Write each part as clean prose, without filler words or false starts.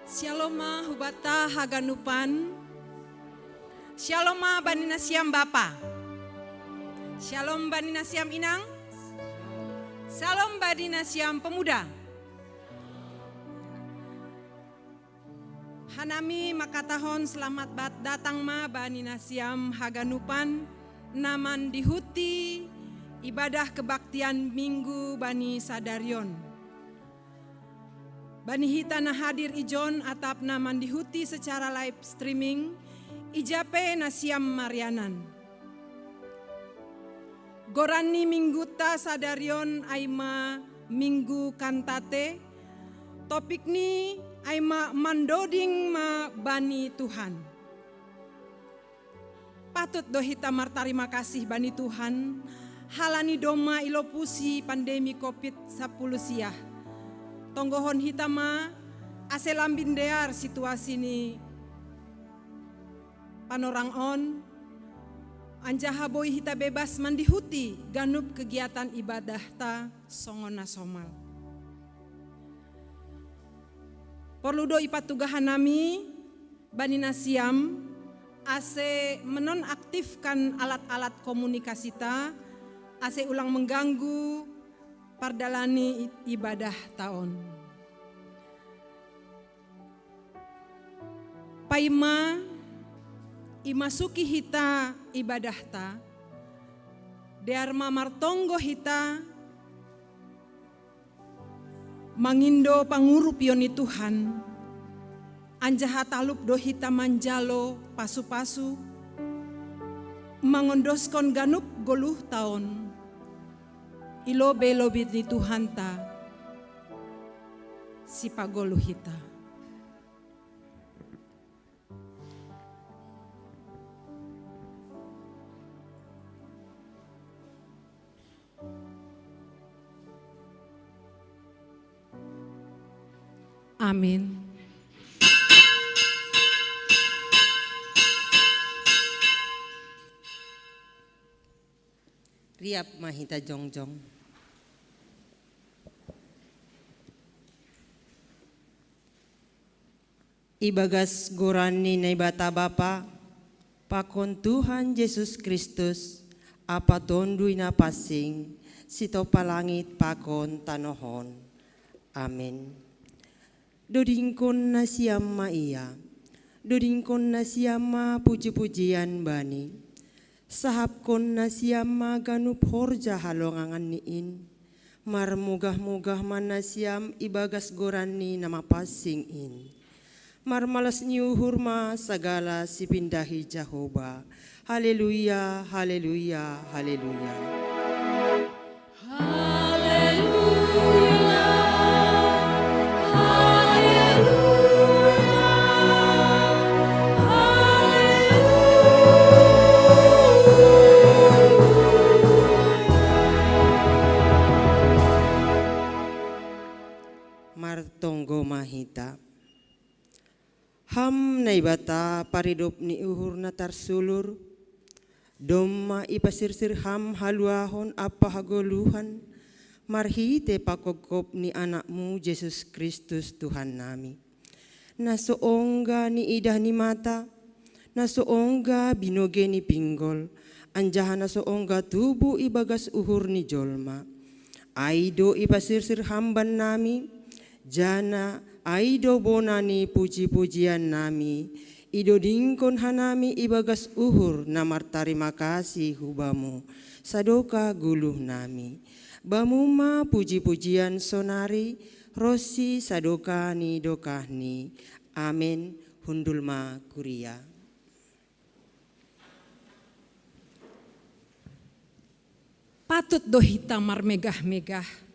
Shaloma hubata haganupan. Shaloma bani nasiam bapa. Shalom bani nasiam inang. Salam bani nasiam pemuda. Hanami makatahon selamat datang ma bani nasiam haganupan. Naman dihuti ibadah kebaktian minggu bani sadarion. Bani hita na hadir ijon atap na mandihuti secara live streaming ijape nasiam marianan. Gorani minggu ta sadarion aima minggu kantate. Topik ni aima mandoding ma bani Tuhan. Patut do hita martarima kasih bani Tuhan. Halani doma ilopusi pandemi COVID-10 siah. Tonggohon hitama aselambin dear situasi ni panorang on anjaha boy hita bebas mandihuti ganup kegiatan ibadah ta songona somal. Perlu do ipatugahan nami bani nasiam ase menonaktifkan alat-alat komunikasi ta ase ulang mengganggu pardalani ibadah tahun. Paima imasuki hita ibadah ta, dearma martonggo hita mangindo pangurup yoni Tuhan, anjaha talup do hita manjalo pasu-pasu, mangondoskon ganup goluh tahun. Ilobe-lobe ni Tuhan ta si pagolu hita. Amin. Riap mahita jongjong. Ibagas gorani na ibata Bapa, pakon Tuhan Yesus Kristus, apa tondui na pasing, sito palangit pakon tanohon. Amin. Dodingkon na siyama iya, dodingkon na siyama puji-pujian bani, sahapkon na siyama ganup horja halongangan niin, marmugah-mugah man na siyam ibagas gorani na mapasing in. Marmalas niu hurma sagala sipindahi Jehovah. Haleluya, haleluya, haleluya. Haleluya, haleluya, haleluya. Martonggo mahita. Ham na ibata paridop ni uhur na tarsulur, domma ipasirsir ham haluahon apa hagoluhan, marhite pakogkop ni anakmu Yesus Kristus Tuhan nami. Nasoongga ni idah ni mata, nasoongga binoge ni pinggol, anjaha nasoongga tubuh ibagas uhur ni jolma. Aido ipasirsir hamban nami, jana aido bonani puji-pujian nami, ido dingkon hanami ibagas uhur na martarima kasih hubamu, sadoka guluh nami. Bamuma puji-pujian sonari, rosi sadoka ni dokahni. Amin. Hundulma kuria. Patut do hita marmegah-megah.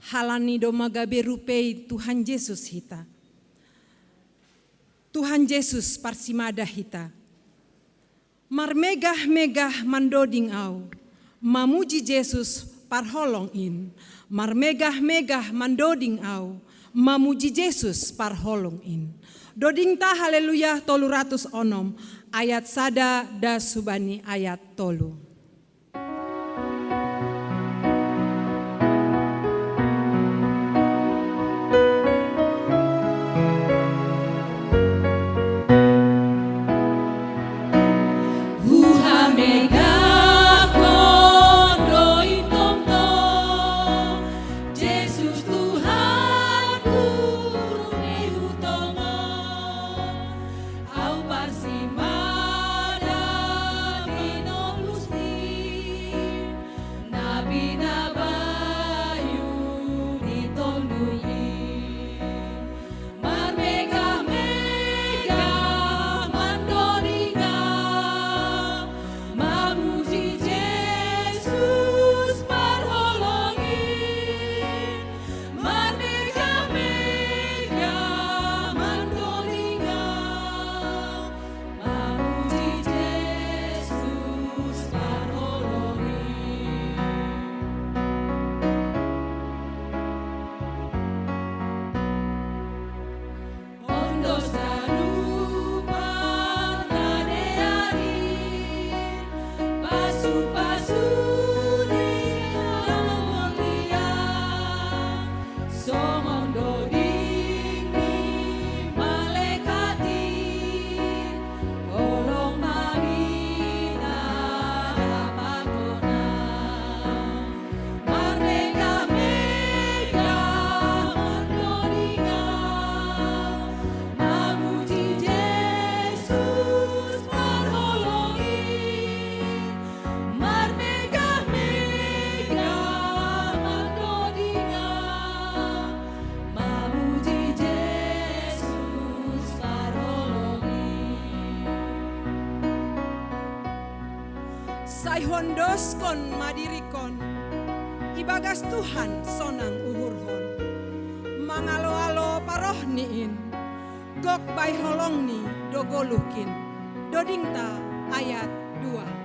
Halani do magabe rupei Tuhan Yesus hita. Tuhan Yesus parsimada hita. Marmegah-megah mandoding au. Mamuji Yesus parholong in. Marmegah-megah mandoding au. Mamuji Yesus parholong in. Doding ta haleluya 306 ayat sada da subani ayat 3. Saihondoskon madirikon, ibagas Tuhan sonang uhurhon. Mangalo-alo parohniin, gok bai holongni dogolukin. Dodingta ayat 2.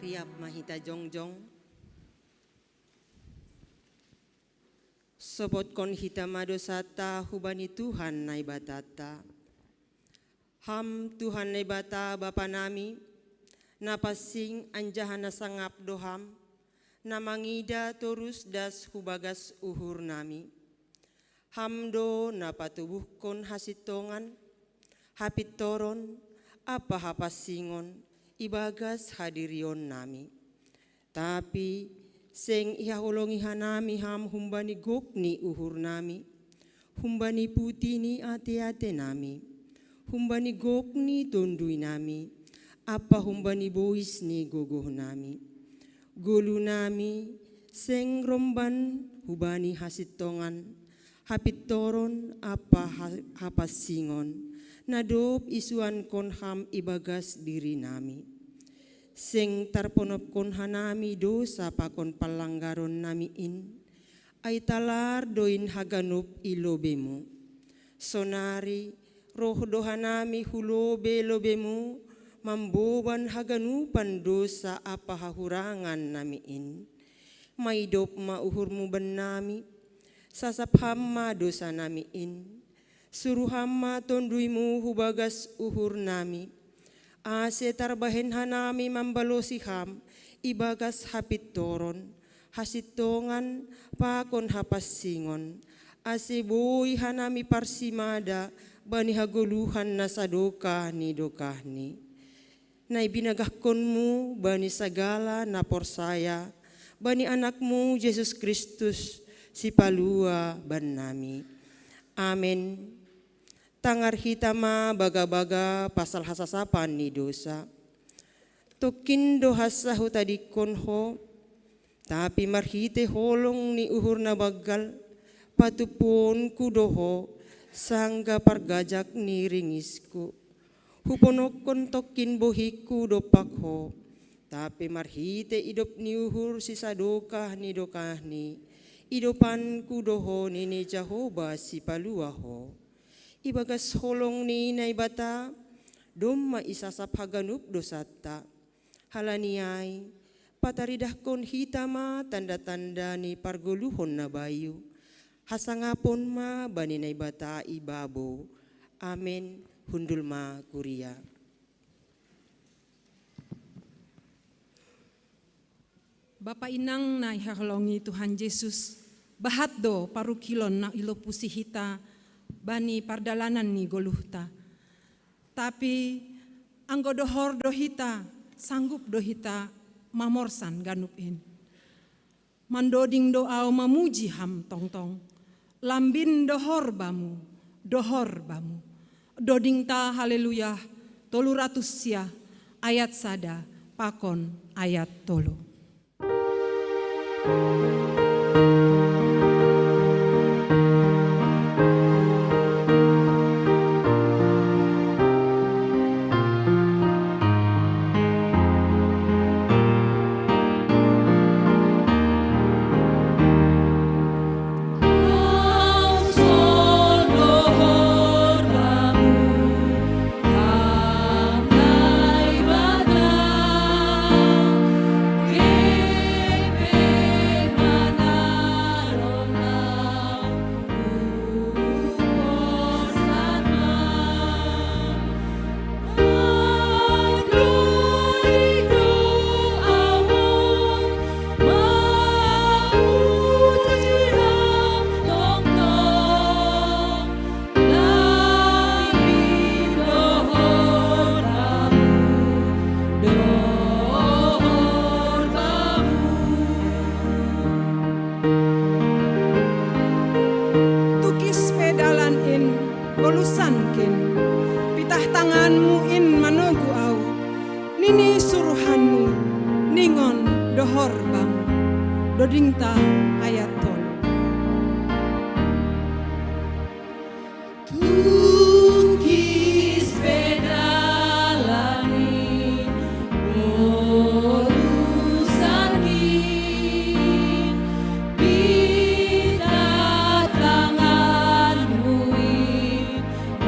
Riap mahita jongjong. Sobot kon hita madosata hubani Tuhan nai batata. Ham Tuhan nai bata Bapa nami, napasing anjahana sangap doham, namangida torus das hubagas uhur nami. Hamdo napatubuh kon hasitongan, hapit toron, apa hapasingon, ibagas hadirion nami. Tapi seng ihahulongi hanami ham humbani gokni uhur nami. Humbani putini ate-ate nami. Humbani gokni tondui nami. Apa humbani bois ni gogoh nami. Golu nami seng romban hubani hasitongan. Hapit toron apa hapasingon. Nadop isuan kon ham ibagas diri nami. Seng tarponop kon hanami dosa pakon palanggaron nami in. Ay talar doin haganup ilobemu. Sonari roh dohanami hulobe lobemu. Mamboban haganupan dosa apa hahurangan nami in. Maidop mauhurmu ben nami. Sasap hamma dosa nami in. Suruh hamma tonduimu hubagas uhur nami. Ase tarbahen hanami mambalosi ham. Ibagas hapit toron. Hasitongan pakon hapasingon. Ase boy hanami parsimada. Bani hagoluhan na sadoka ni dokahni. Nai binagahkonmu bani sagala na porsaya. Bani anakmu Yesus Kristus si palua ban nami. Amin. Tangar hitama baga-baga pasal hasasapan ni dosa. Tokin dohasahu tadi konho. Tapi marhite holong ni uhur na bagal. Patupon kudoho. Sangga pargajak ni ringisku. Huponokon tokin bohiku dopakho. Tapi marhite idop ni uhur si sadokah ni dokahni. Idopan kudoho ni Jehovah si paluaho. Ibagas holong ni naibata, domma isasap haganup dosata. Halaniai, pataridah kon hitama tanda-tanda ni pargoluhon na bayu. Hasangapon ma bani naibata ibabo. Amen, hundul ma kuria. Bapa inang na ihaholongi Tuhan Yesus, bahat do paru kilon na ilo pusi hita bani pardalanan ni goluhta. Tapi anggo dohor do hita sanggup do hita mamorsan ganupin. Mandoding doa mamuji ham tongtong. Lambin dohor bamu. Doding ta haleluya 300 sia ayat sada pakon ayat 3. Golusankin pitah tanganmu in manogu au nini suruhanmu ningon dohor bamu dodingta ayat 3. Tukis pedalani golusankin pitah tanganmu in manogua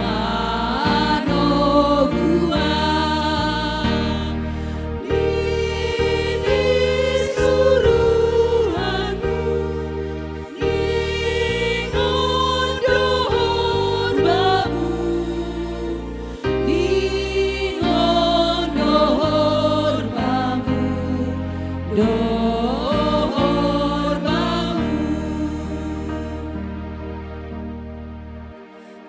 nini suruhanmu ningon dohor bamu ningon dohor bamu dohor bamu.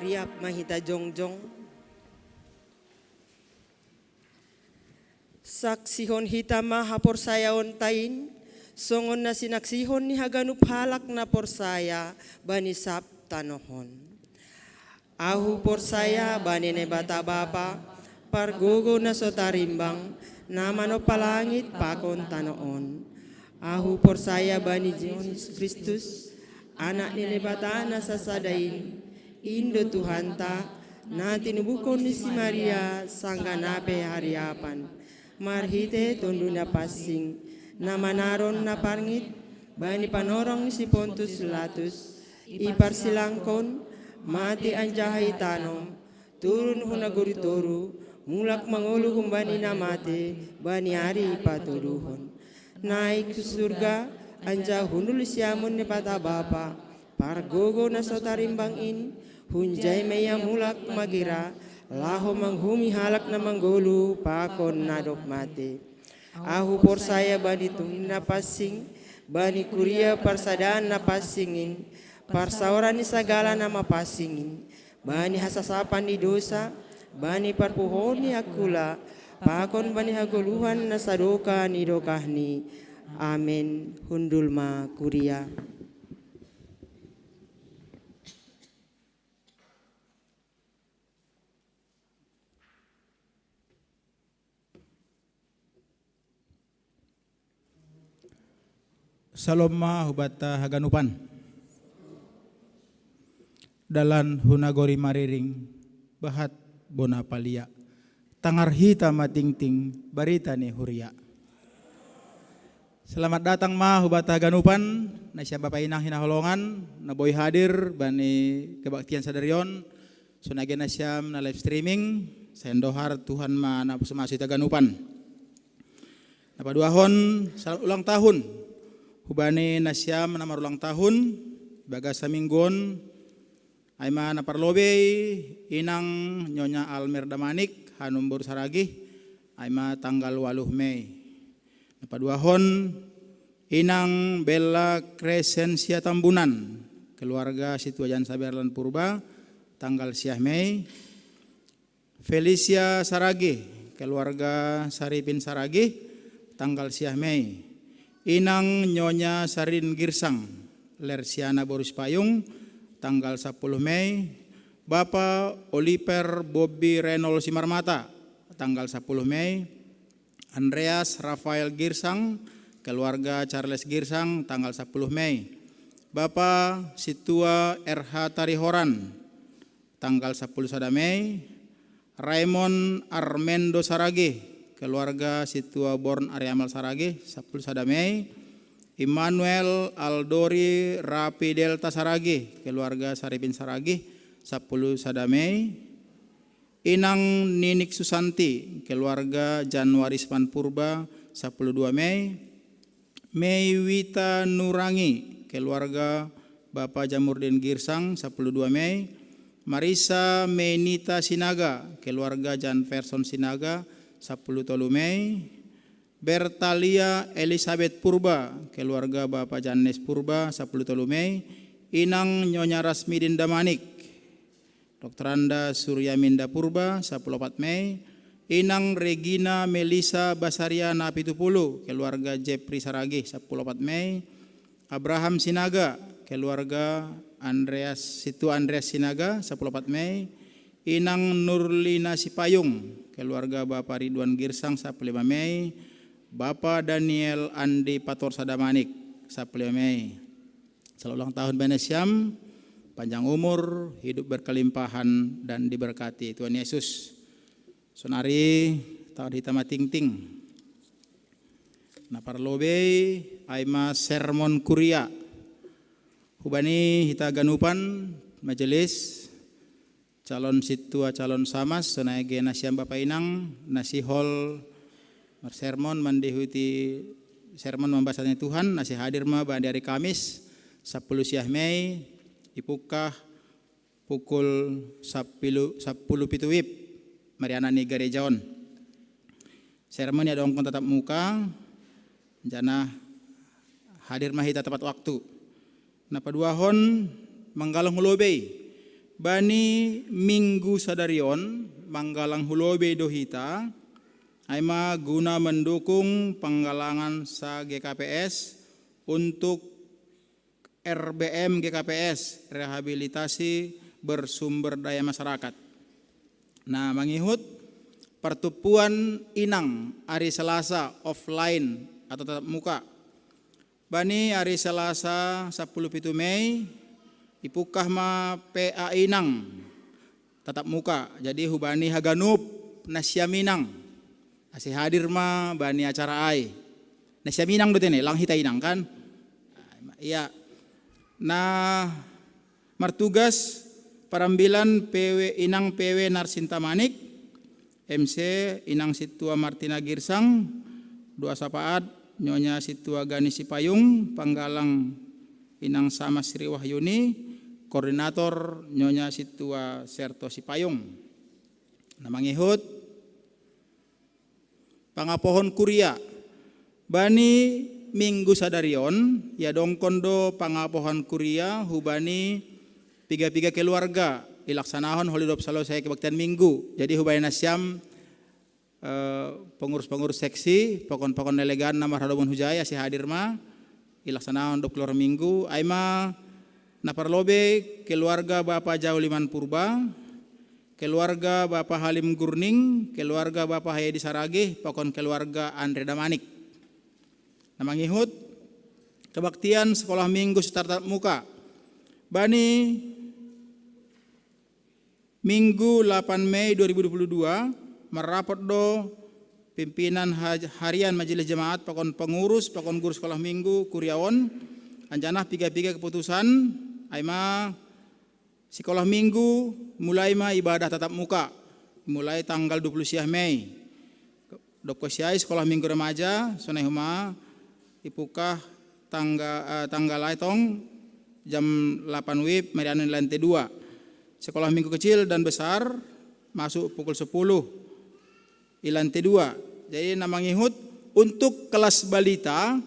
Riap mahita jongjong. Saksihon hitama hapor saya ontain. Songon na sinaksihon ni haganup halak na por saya bani sap tanohon. Ahu por saya bani ne bata bapa pargogo na sotarimbang namano palangit pakon tanoon. Ahu por saya bani Yesus Kristus anak ni ne bata na sasadain Indo Tuhanta na tinubukon ni si Maria sangganape hariapan marhite tonduna passing na manaron na parngit bani panorong ni si Pontus Pilatus iparsilangkon mati anjahay tanom turun hunaguritoru mulak mangulu humbani na mati bani ari patuduhon naik ke surga anja hunul siamun ni pata bapa pargogo na sotarimbangin hunjay maya mulak magira laho manghumi halak na manggulu pakon nadok mati. Ahu por saya bani tungin na passing bani kuria parsadaan na passingin parsauran ni sagala na mapasingin bani hasasapan ni dosa bani parpuhon ni akula pakon bani haguluhan na sadoka ni dokahni. Amen. Hundulma kuria. Saloma hubata haganupan dalan hunagori mariring bahat bona palia tangar hita matingting barita ni huria. Selamat datang ma hubata haganupan na siya bapak inang hinaholongan na boy hadir bani kebaktian sadarion sunage na siyam na live streaming sendohar Tuhan ma na sumasi taganupan napaduahon salam ulang tahun hubani nasyam na marulang tahun baga sa minggon ay na parlobe inang Nyonya Almer Damanik hanumbur saragi ay tanggal 8 Mei napaduahon Inang Bella Crescentia Tambunan, keluarga Situajan Saberlan Purba, tanggal 10 Mei. Felicia Saragi, keluarga Saripin Saragi, tanggal 10 Mei. Inang Nyonya Sarin Girsang, Lersiana Boris Payung, tanggal 10 Mei. Bapak Oliver Bobby Renol Simarmata, tanggal 10 Mei. Andreas Rafael Girsang, keluarga Charles Girsang, tanggal 10 Mei. Bapak Situa RH Tarihoran, tanggal 10 Mei. Raymond Armendo Saragi, keluarga Situa Born Ariamal Saragi, 10 Mei. Immanuel Aldori Rapi Delta Saragi, keluarga Saripin Saragi, 10 Mei. Inang Ninik Susanti, keluarga Januari Span Purba, 12 Mei. Mei Wita Nurangi, keluarga Bapak Jamurdin Girsang, 12 Mei. Marisa Menita Sinaga, keluarga Jan Verson Sinaga, 10 Mei. Bertalia Elizabeth Purba, keluarga Bapak Janes Purba, 10 Mei. Inang Nyonya Rasmidin Damanik, Dr. Anda Suryaminda Purba, 14 Mei. Inang Regina Melisa Basaria Napitupulu, keluarga Jepri Saragi, 14 Mei. Abraham Sinaga, keluarga Situ Andreas Sinaga, 14 Mei. Inang Nurlina Sipayung, keluarga Bapak Ridwan Girsang, 15 Mei. Bapak Daniel Andi Pator Sadamanik, 15 Mei. Selamat ulang tahun Benesiam, panjang umur, hidup berkelimpahan dan diberkati Tuhan Yesus. Sonari tahun hitama ting-ting. Naparlobe aima sermon kuria. Hubani hita ganupan majelis calon situa calon samas sonaege nasiam Bapak Inang nasi hol sermon mandihuti sermon membahasanya Tuhan nasi hadir ma pada hari Kamis 10 Mei ipukah pukul 10 pituwip Mariana ni gerejaon. Sermon ya dong tatap muka jana hadir mahita tepat waktu. Napa duahon manggalang hulobei bani minggu sadarion manggalang hulobei dohita aima guna mendukung penggalangan sa GKPS untuk RBM GKPS, rehabilitasi bersumber daya masyarakat. Nah, mangihut pertupuan Inang hari Selasa offline atau tatap muka. Bani hari Selasa 10 Mei ipukah ma PA Inang tatap muka. Jadi hubani haganup nasyaminang. Asih hadir ma bani acara ai. Nasyaminang betul nih, lang hita Inang kan? Iya. Nah, martugas parambilan PW Inang PW Narsinta Manik, MC Inang Situa Martina Girsang, dua sapaat Nyonya Situa Gani Sipayung, panggalang Inang Sama Sri Wahyuni, koordinator Nyonya Situa Serto Sipayung. Namangihut pangapohon kuria bani minggu sadarion ya dongkondo pangapohan kuria hubani piga-piga keluarga ilaksanahon holidop salo saya kebaktian minggu. Jadi hubani nasyam pengurus-pengurus seksi pokon-pokon delegan nama radobon hujaya si hadir ma ilaksanahon dop keluar minggu aima naparlobe keluarga Bapak Jauliman Purba, keluarga Bapak Halim Gurning, keluarga Bapak Hayadi Saragih, pokon keluarga Andre Damanik. Namangihut kebaktian sekolah minggu setartat muka bani minggu 8 Mei 2022 merapot do pimpinan harian majelis jemaat pokon pengurus pokon guru sekolah minggu kuriaon anjanah piga-piga keputusan aima sekolah minggu mulai ma ibadah tatap muka mulai tanggal 20 Mei doko siai sekolah minggu remaja sonai huma ipukah tanggal laitong jam 8 WIB Mariana lantai 2. Sekolah minggu kecil dan besar masuk pukul 10 di lantai 2. Jadi namangihut untuk kelas balita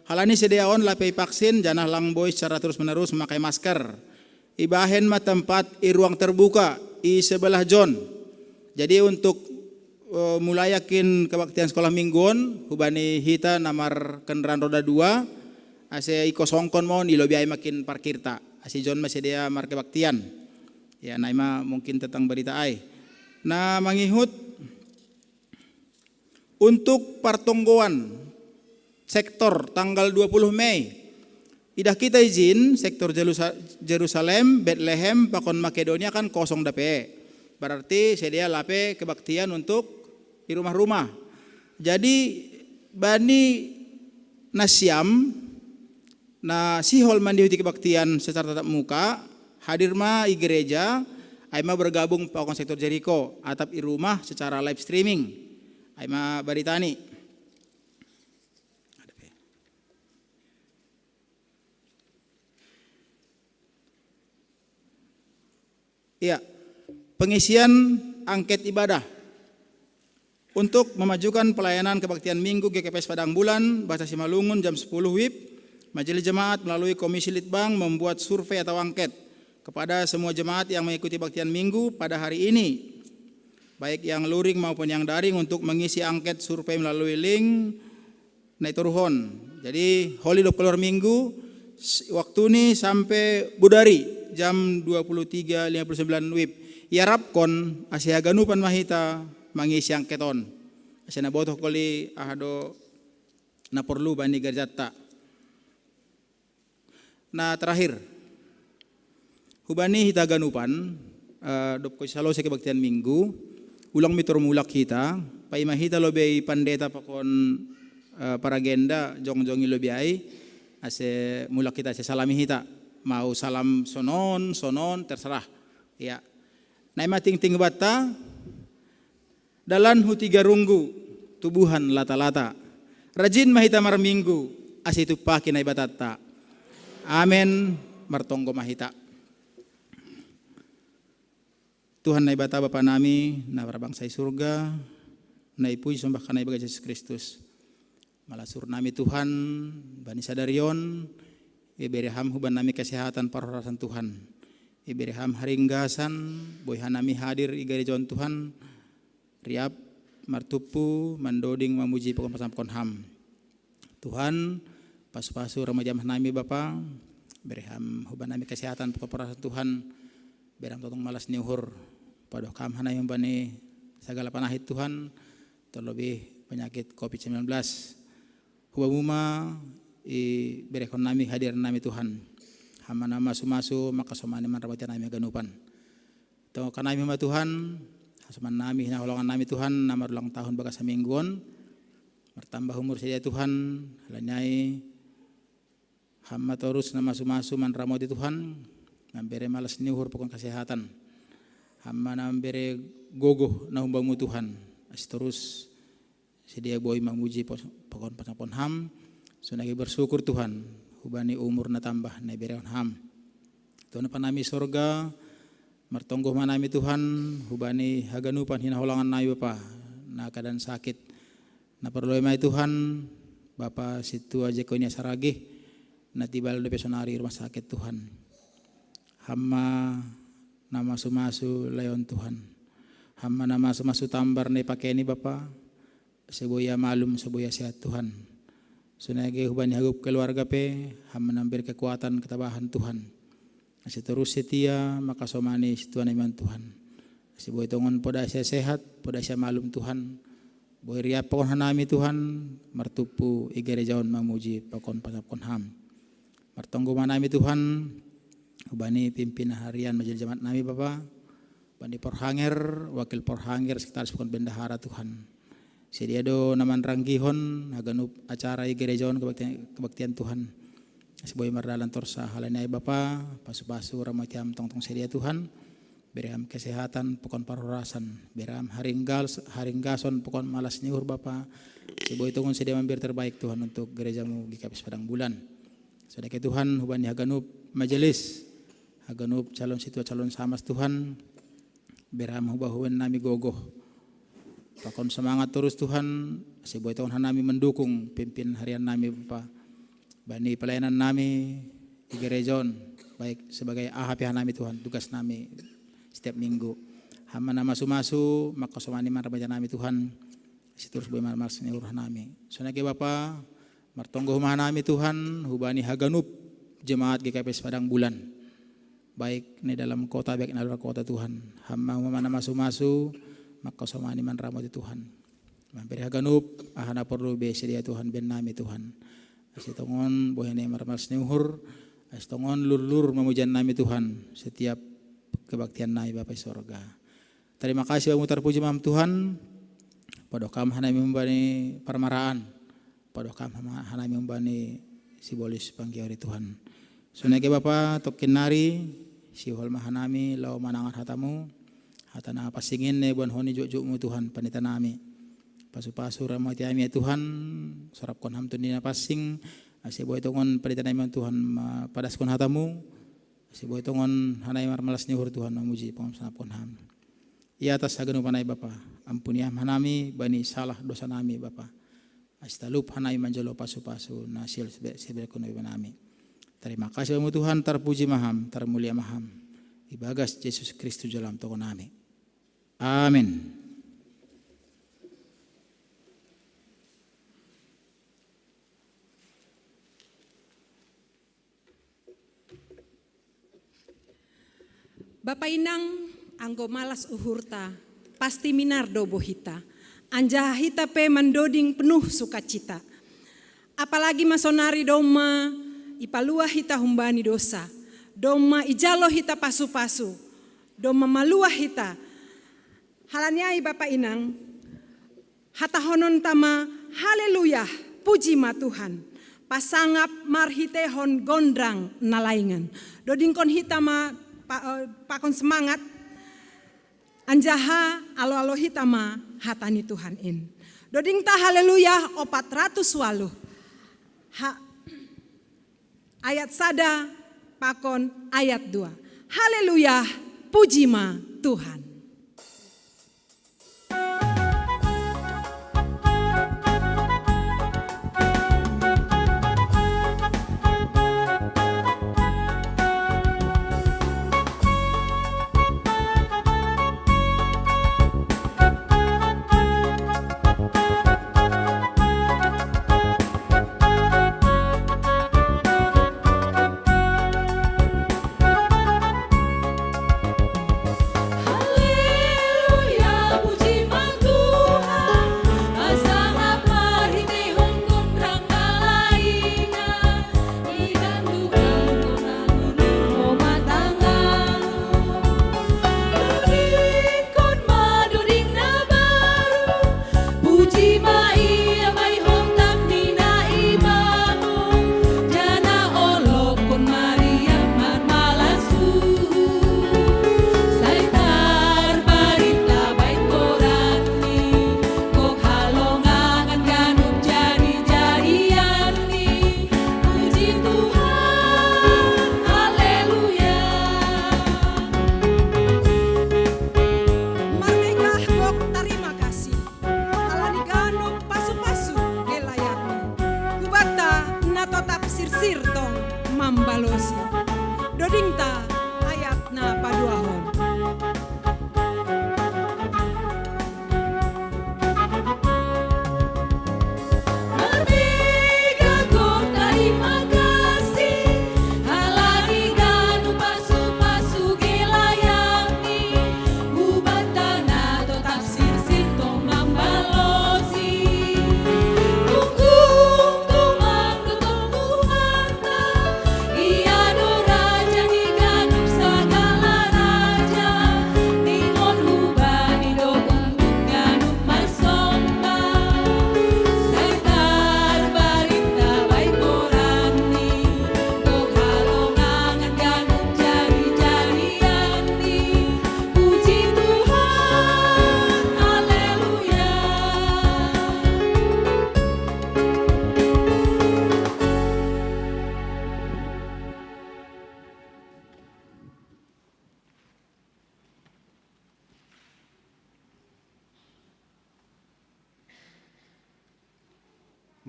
Halani sediaon lapay vaksin janah langboy secara terus-menerus memakai masker. Ibahen ma tempat i ruang terbuka i sebelah John. Jadi untuk mulai yakin kebaktian sekolah mingguan hubani hita namar kendaraan roda 2 ase iko songkon mon di lobi ay makin parkir ta. Ase John masih dia mar kebaktian. Ya naima mungkin tentang berita ay. Nah mangihut untuk partonggoan sektor tanggal 20 Mei. Idah kita izin sektor Jerusalem, Bethlehem, Pakon Makedonia kan kosong dape. Berarti sedia lape kebaktian untuk di rumah-rumah. Jadi bani nasyam na sihol mandi kebaktian secara tatap muka hadir ma i gereja aima bergabung Pakon sektor Jericho atap i rumah secara live streaming. Aima baritani. Ya, pengisian angket ibadah untuk memajukan pelayanan kebaktian Minggu GKPS Padang Bulan Bahasa Simalungun jam 10 WIB. Majelis Jemaat melalui Komisi Litbang membuat survei atau angket kepada semua jemaat yang mengikuti baktian Minggu pada hari ini, baik yang luring maupun yang daring, untuk mengisi angket survei melalui link Naiturhon. Jadi Holy Dop keluar Minggu waktu ini sampai Budari jam 23.59 WIB. Yarapkon asia ganupan mahita mangisi angketon. Asia nabotoh koli ahado na perlu bani garjata. Nah terakhir, hubani hita ganupan dop ko salo sa kebaktian Minggu, ulang mitur mulak kita, paimahita lobe pandeta pakon paragenda jong-jongi lobe ay, ase mulak kita ase salami hita. Mau salam sonon terserah ya. Naima ting-ting bata dalan hutiga runggu tubuhan lata-lata. Rajin mahita mar Minggu asitu paki na ibatata. Amen martonggo mahita. Tuhan na ibata Bapa nami na bangsa surga na ipuy sembah kana ibaga Yesus Kristus. Malasur nami Tuhan bani sadarion. Ibereham huban nami kesehatan parorasan Tuhan. Ibereham haringgasan boyhan nami hadir igarijon Tuhan. Riap martupu mandoding mamuji pokon pasam ham. Tuhan pasu-pasu ramajam nami Bapa. Bereham huban nami kesehatan pokon parorasan Tuhan. Bereham totong malas niuhur. Padoh kam hanayong bani segala panahit Tuhan. Terlebih penyakit COVID-19. Hubamuma i berekon nami hadir nami Tuhan. Hamana masu-masu maka somani man rabati nami ganupan. To kanami ma Tuhan, hasuman nami hinaholongan nami Tuhan nama ulang tahun baga sa mingguon. Bertambah umur saja Tuhan, halanyai hamba terus na masu-masu man ramoti Tuhan, nambere malas niuhur pokon kesehatan. Hamba nambere gogoh na humbamu Tuhan. As terus sedia boy mamuji pokon pasapon ham. Sunagi bersyukur Tuhan, hubani umur na tambah na ibereon ham. Tuhan panami sorga, martonggoh manami Tuhan, hubani haganupan hinaholangan na Bapa, na keadaan sakit. Na perlu may Tuhan, Bapa situ aja ko niya saragi, na tibal de pesonari rumah sakit Tuhan. Hamma na masu-masu layon Tuhan. Hamma na masu-masu tambar na ipakeni Bapa, sebuya malum sebuya sehat Tuhan. Sunagi hubani hagup keluarga pe, ham menambir kekuatan ketabahan Tuhan. Asi terus setia maka somani Tuhan iman Tuhan. Asi boy tongon poda sia sehat, poda sia malum Tuhan. Boy riap pokon hanami Tuhan, martupu igerejaon mamuji pokon pasapkon ham. Martonggo manami Tuhan, hubani pimpin harian majelis jemaat nami Bapa. Bani porhanger, wakil porhanger sekretaris pokon bendahara Tuhan. Sedia do naman ranggihon haganup acara gerejaon kebaktian Tuhan. Seboy mardalan torsa halanay Bapa, pasu-pasu ramatiam tong-tong sedia Tuhan. Bereham kesehatan pokon parorasan, bereham haringgason pokon malas niur Bapa. Seboy tungon sedia mambir terbaik Tuhan untuk gerejamu GKPS Padang Bulan. Sedeke Tuhan hubani haganup majelis, haganup calon situa calon samas Tuhan. Bereham hubahuan nami gogoh. Pakon semangat terus Tuhan, sebuah Tuhan nami mendukung pimpin harian nami Bapa. Bani pelayanan nami di gerejon, baik sebagai AHPH nami Tuhan, tugas nami setiap minggu. Hama nama sumasu, maka somani marbaja nami Tuhan, terus boleh marmas urah nami. Sonake Bapa, martonggo humah nami Tuhan, hubani haganup jemaat GKPS Padang Bulan. Baik di dalam kota, baik di luar kota Tuhan. Hama nama sumasu, maka somani man ramati Tuhan. Mampir haganup, ahana perlu besedia Tuhan ben nami Tuhan. Asitongon bohene marmas neuhur, asitongon lur-lur memujan nami Tuhan setiap kebaktian nami Bapa sorga. Terima kasih Bapak terpuji Mam Tuhan. Padokam hanami membani parmaraan, padokam hanami membani sibolis panggiari Tuhan. Sunake Bapa tokin nari sihol mahanami lau manangan hatamu, hatana pasingin ne buan honi juk-jukmu Tuhan panita nami. Pasu-pasu ramati ami Tuhan, sorapkon ham tunina pasing, asiboy tongon panita nami Tuhan padaskon hatamu, asiboy tongon hanai marmalas nihur Tuhan memuji pengamsanapkon ham. Ia atas haganu panai Bapa, ampuni hanami bani salah dosa nami Bapa. Astalup hanai manjalo pasu-pasu nasil sebelkon nami. Terima kasih Bapak Tuhan, terpuji maham, termulia maham. Ibagas Yesus Kristus dalam toko nami. Amin. Bapak Inang anggo malas uhurta, pasti minar dobo hita. Anjah hita pe mandoding penuh sukacita. Apalagi masonari doma, ipalua hita humbani dosa. Doma ijalo hita pasu-pasu. Doma malua hita. Halanyai Bapak Inang, hata honon tama, haleluya, puji ma Tuhan. Pasangap marhitehon gondrang nalaingan. Dodingkon hita ma pakon semangat. Anjaha alo-alo hitama hatani Tuhan in. Doding ta haleluya 400 walu. Ayat sada pakon ayat 2. Haleluya puji ma Tuhan.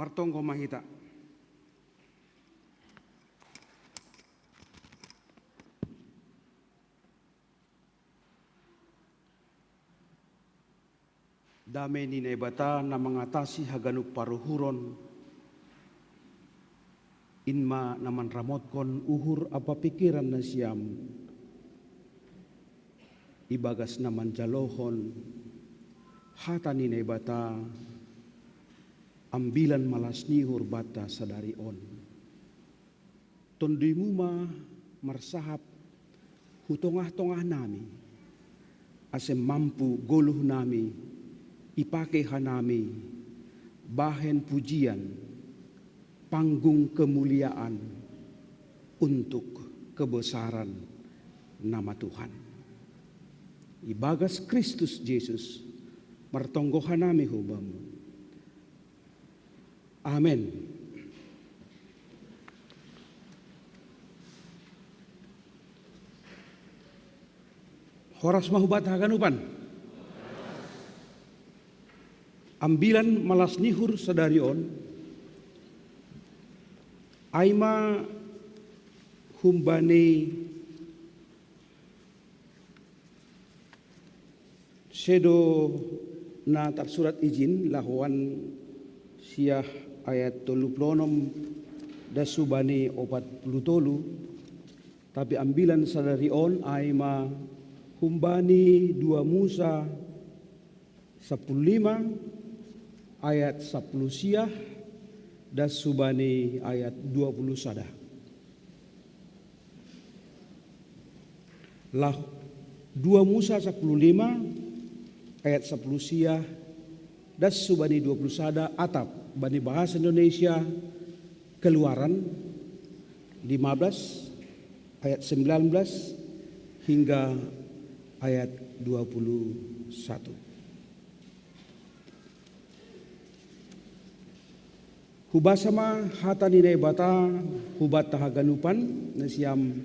martonggo mahita. Damai ni naibata na mengatasi haganuk paruhuron inma naman ramotkon uhur apa pikiran na siyam ibagas naman jalohon hata ni naibata ambilan malas nihur bata sadari on tondimuma marsahap hutongah-tongah nami asem mampu goluh nami ipakai hanami bahen pujian panggung kemuliaan untuk kebesaran nama Tuhan. Ibagas Kristus Yesus martonggo hanami hubamu. Amin. Horas mahubat haganupan. Ambilan malas nihur sadarion aima humbani sedo na tar surat izin lahuan siah ayat 36 dasubani 43 tapi ambilan sadarion aima humbani 2 Musa 15 ayat 10 siah dan subani ayat 20 sada. Lah 2 Musa 15 ayat 10 siah dan subani 20 sada atap bani bahasa Indonesia Keluaran 15 ayat 19 hingga ayat 21. Hubasama hata ni bata hubat tahaganupan na siyam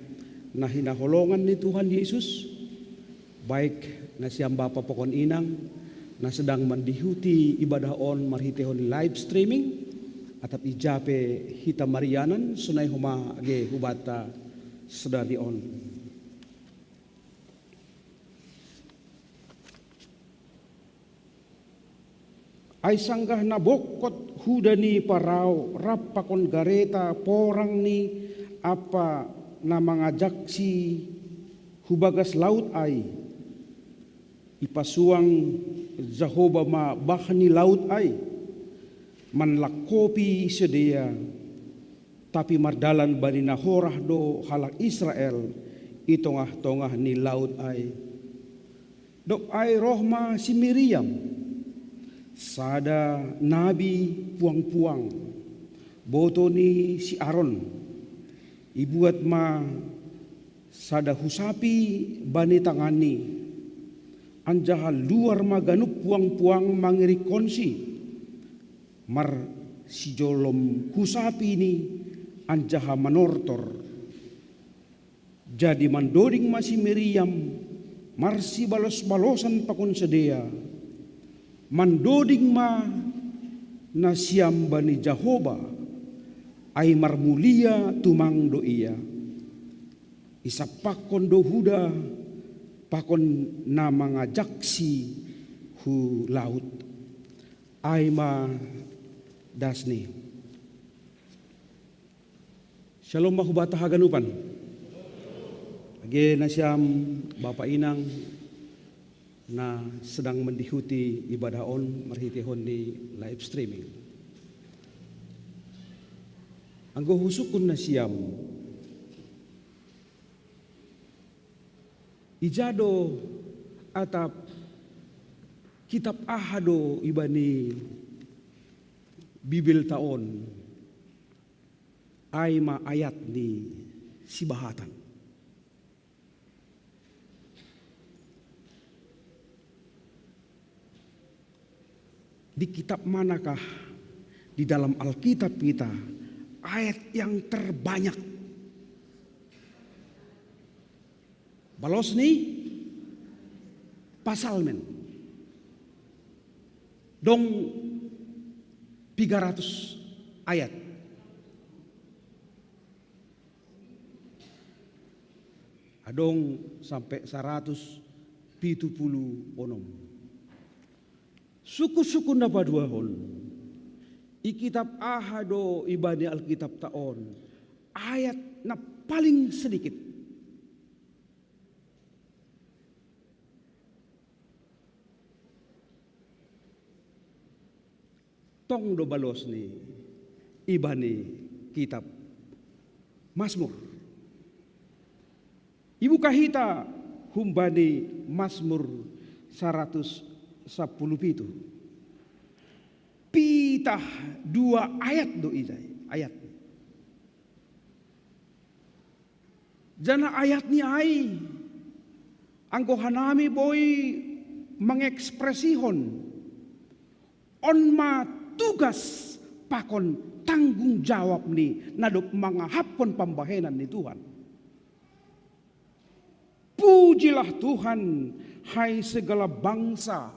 nahinaholongan ni Tuhan Yesus baik na siyam Bapa pokon inang na sedang mendihuti ibadah on marhitehon live streaming atap ijape hita marianan sunay huma ge hubata sedari on. Ay sanggah na bokot hudani parao rapakon gareta porang ni apa na mga jaksi hubagas laut ay ipasuang Jehovah ma bahni laut ay manlakopi sedia tapi mardalan bani nahorah do halak Israel itongah-tongah ni laut ay dok ay rohma si Miriam sada nabi puang-puang boto ni si Aaron ibuat ma sada husapi bani tangani anjaha luar maganup puang-puang mangiri konsi mar si jolom husapi ni anjaha manortor jadi mandoring masih Miriam mar si balos-balosan pakon sedia mandoding ma na siyam bani Jehovah ay marmulia tumang do iya isapakon do huda pakon na mga jaksi hu laut ay ma dasni. Shalom mahubata haganupan age na siyam Bapa inang na sedang mendihuti ibadah on marhitihon di live streaming. Anggo husukun na siyam ijado atap kitab ahado ibani Bibil taon ay ma ayat ni sibahatan. Di kitab manakah di dalam Alkitab kita ayat yang terbanyak? Balos ni pasal men. Dong 300 ayat. Adong sampai 170 onom. Suku-suku na paduahon. Ikitab ahado ibani Alkitab taon. Ayat na paling sedikit. Tong do balos ni ibani kitab Mazmur. Ibu kahita humbani Mazmur 117. Pitah 2 ayat do izay ayat. Jana ayat ni ay anggo hanami boy mengekspresihon on ma tugas pakon tanggung jawab ni nadok mangahapon pambahenan ni Tuhan. Pujilah Tuhan, hai segala bangsa.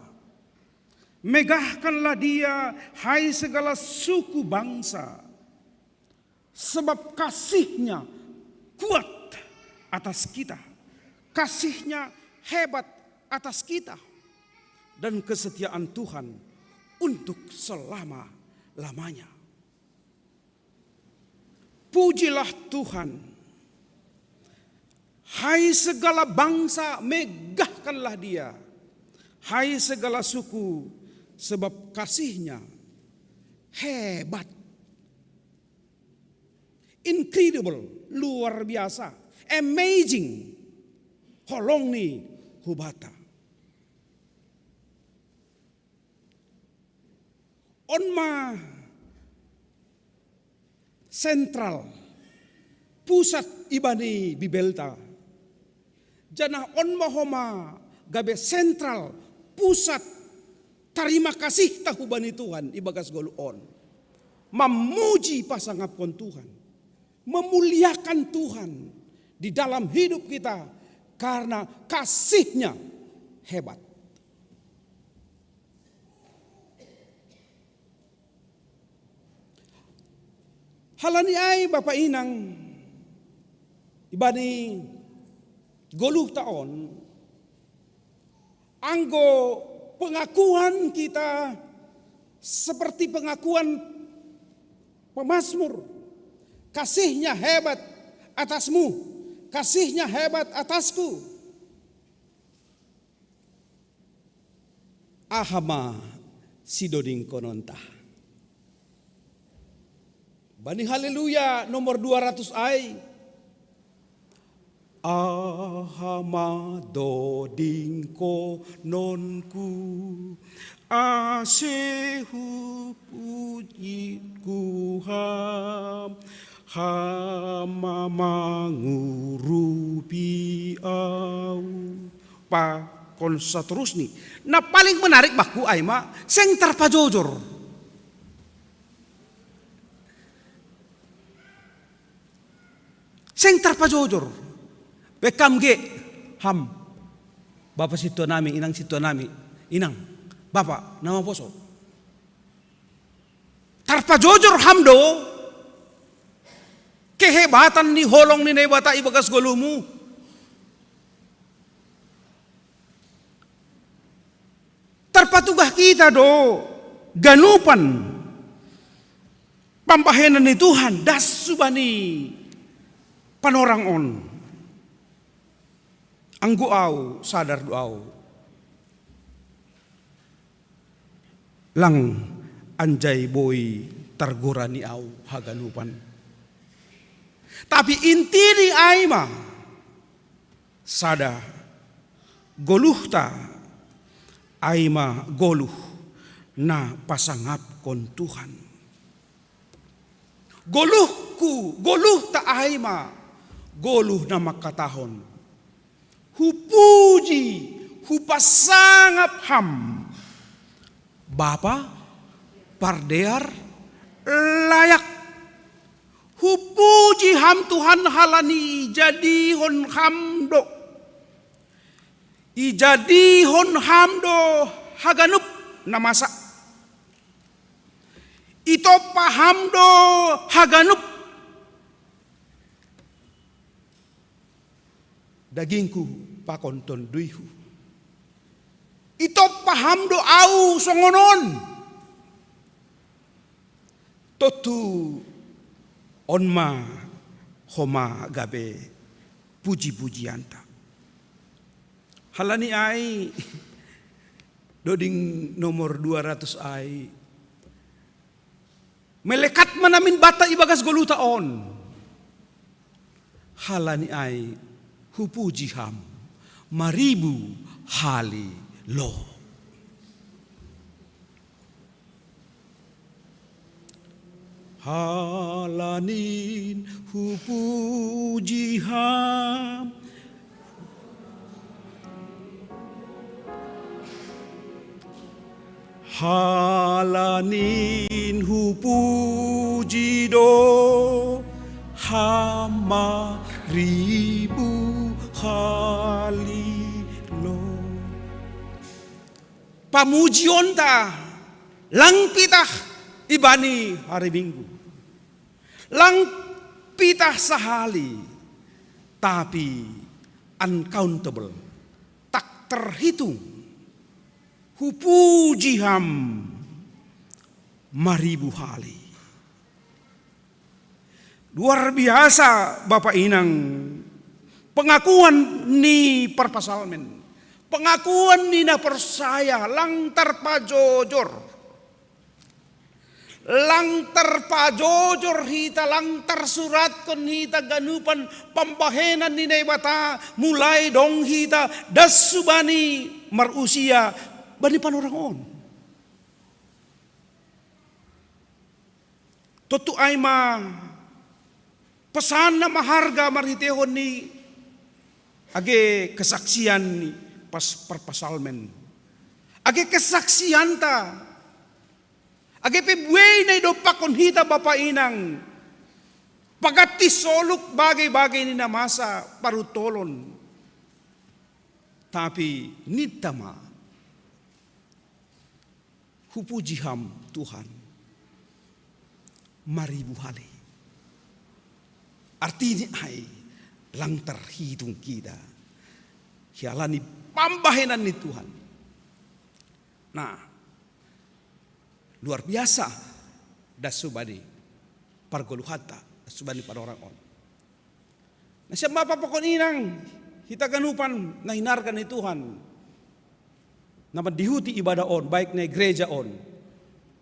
Megahkanlah Dia, hai segala suku bangsa. Sebab kasih-Nya kuat atas kita. Kasih-Nya hebat atas kita. Dan kesetiaan Tuhan untuk selama-lamanya. Pujilah Tuhan. Hai segala bangsa, megahkanlah Dia. Hai segala suku, sebab kasih-Nya hebat. Incredible, luar biasa. Amazing. Holong ni hubata. Onma sentral, pusat ibani bibelta. Jana onma homa gabe sentral, pusat terima kasih tahubani Tuhan ibagas goluon. Memuji pasangapon Tuhan. Memuliakan Tuhan di dalam hidup kita karena kasih-Nya hebat. Halani ay Bapak Inang ibani goluh taon anggo pengakuan kita seperti pengakuan pemazmur. Kasih-Nya hebat atasmu, kasih-Nya hebat atasku. Ahama sidoding kononta. Bani haleluya nomor 200 ay. Ahama doding kononku, asehu pujitku hama mangurupi au. Pakon seterusnya. Nah paling menarik baku aima seng terpajojor. Seng terpajojor. Bekam ge ham. Bapak situ nami, inang situ nami. Inang, Bapak nama poso. Terpajojor hamdo. Kehebatan ni holong ni nebata ibagas golumu. Terpatugah kita do ganupan pambahenan ni Tuhan dasubani panorang on. Anggo au sadar doau. Lang anjay boy tergorani au haganupan. Tapi inti di aima sada goluhta aima goluh na pasangap kon Tuhan. Goluh ta aima goluh na makatahon. Hupuji hupasangap ham Bapa pardear layak. Hupuji ham Tuhan halani jadihon hamdo. Ijadihon hamdo haganup namasa. Ito paham do haganup. Dagingku pakonton duihu. Ito paham do au songonon. Totu onma homa gabe puji-pujianta. Halani ai doding nomor 200 ai. Melekat manamin bata ibagas goluta on. Halani ai hupujiham maribu hali lo. Halanin hupujiham halanin hupujido hama ribu halilo. Pamujion ta lang pitah ibani hari Minggu, lang pitah sehali, tapi uncountable, tak terhitung. Hupujiham maribu hali. Luar biasa Bapak Inang. Pengakuan ni perpasalmen. Pengakuan ni na persaya lang terpajojor. Lang terpajojor hita lang tersurat kon hita ganupan pambahenan ni naibata mulai dong hita dasubani marusia bani panorang on. Totu ay ma pesan na maharga marhitehon ni age kesaksian ni pas perpasalmen. Age kesaksian ta. Age pebuay na idopakon hita Bapak Inang. Pagati soluk bagay-bagay ni namasa parutolon. Tapi nitama hupujiham Tuhan maribu hali. Artinya ay lang terhitung kita. Hialani pambahenan ni Tuhan. Nah, luar biasa dasubani pargoluhata dasubani pada orang on. Nah, siapa pokok inang kita ganupan na hinarkan ni Tuhan. Naman dihuti ibadah on baik na gereja on.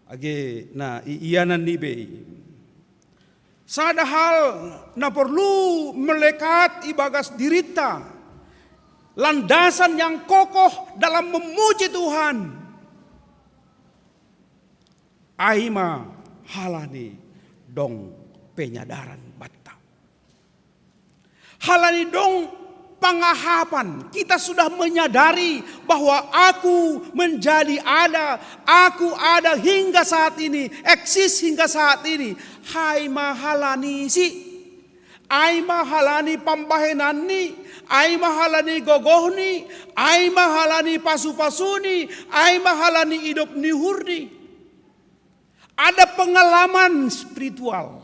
Age na iyanan ni be. Sada hal na perlu melekat ibagas dirita. Landasan yang kokoh dalam memuji Tuhan. Aima halani dong penyadaran bata. Halani dong pengahapan. Kita sudah menyadari bahwa aku menjadi ada. Aku ada hingga saat ini. Eksis hingga saat ini. Hai mahalani si. Ai mahalani pambahenan ni. Ai mahalani gogohni. Ai mahalani pasu-pasuni. Ai mahalani hidup ni hurni. Ada pengalaman spiritual.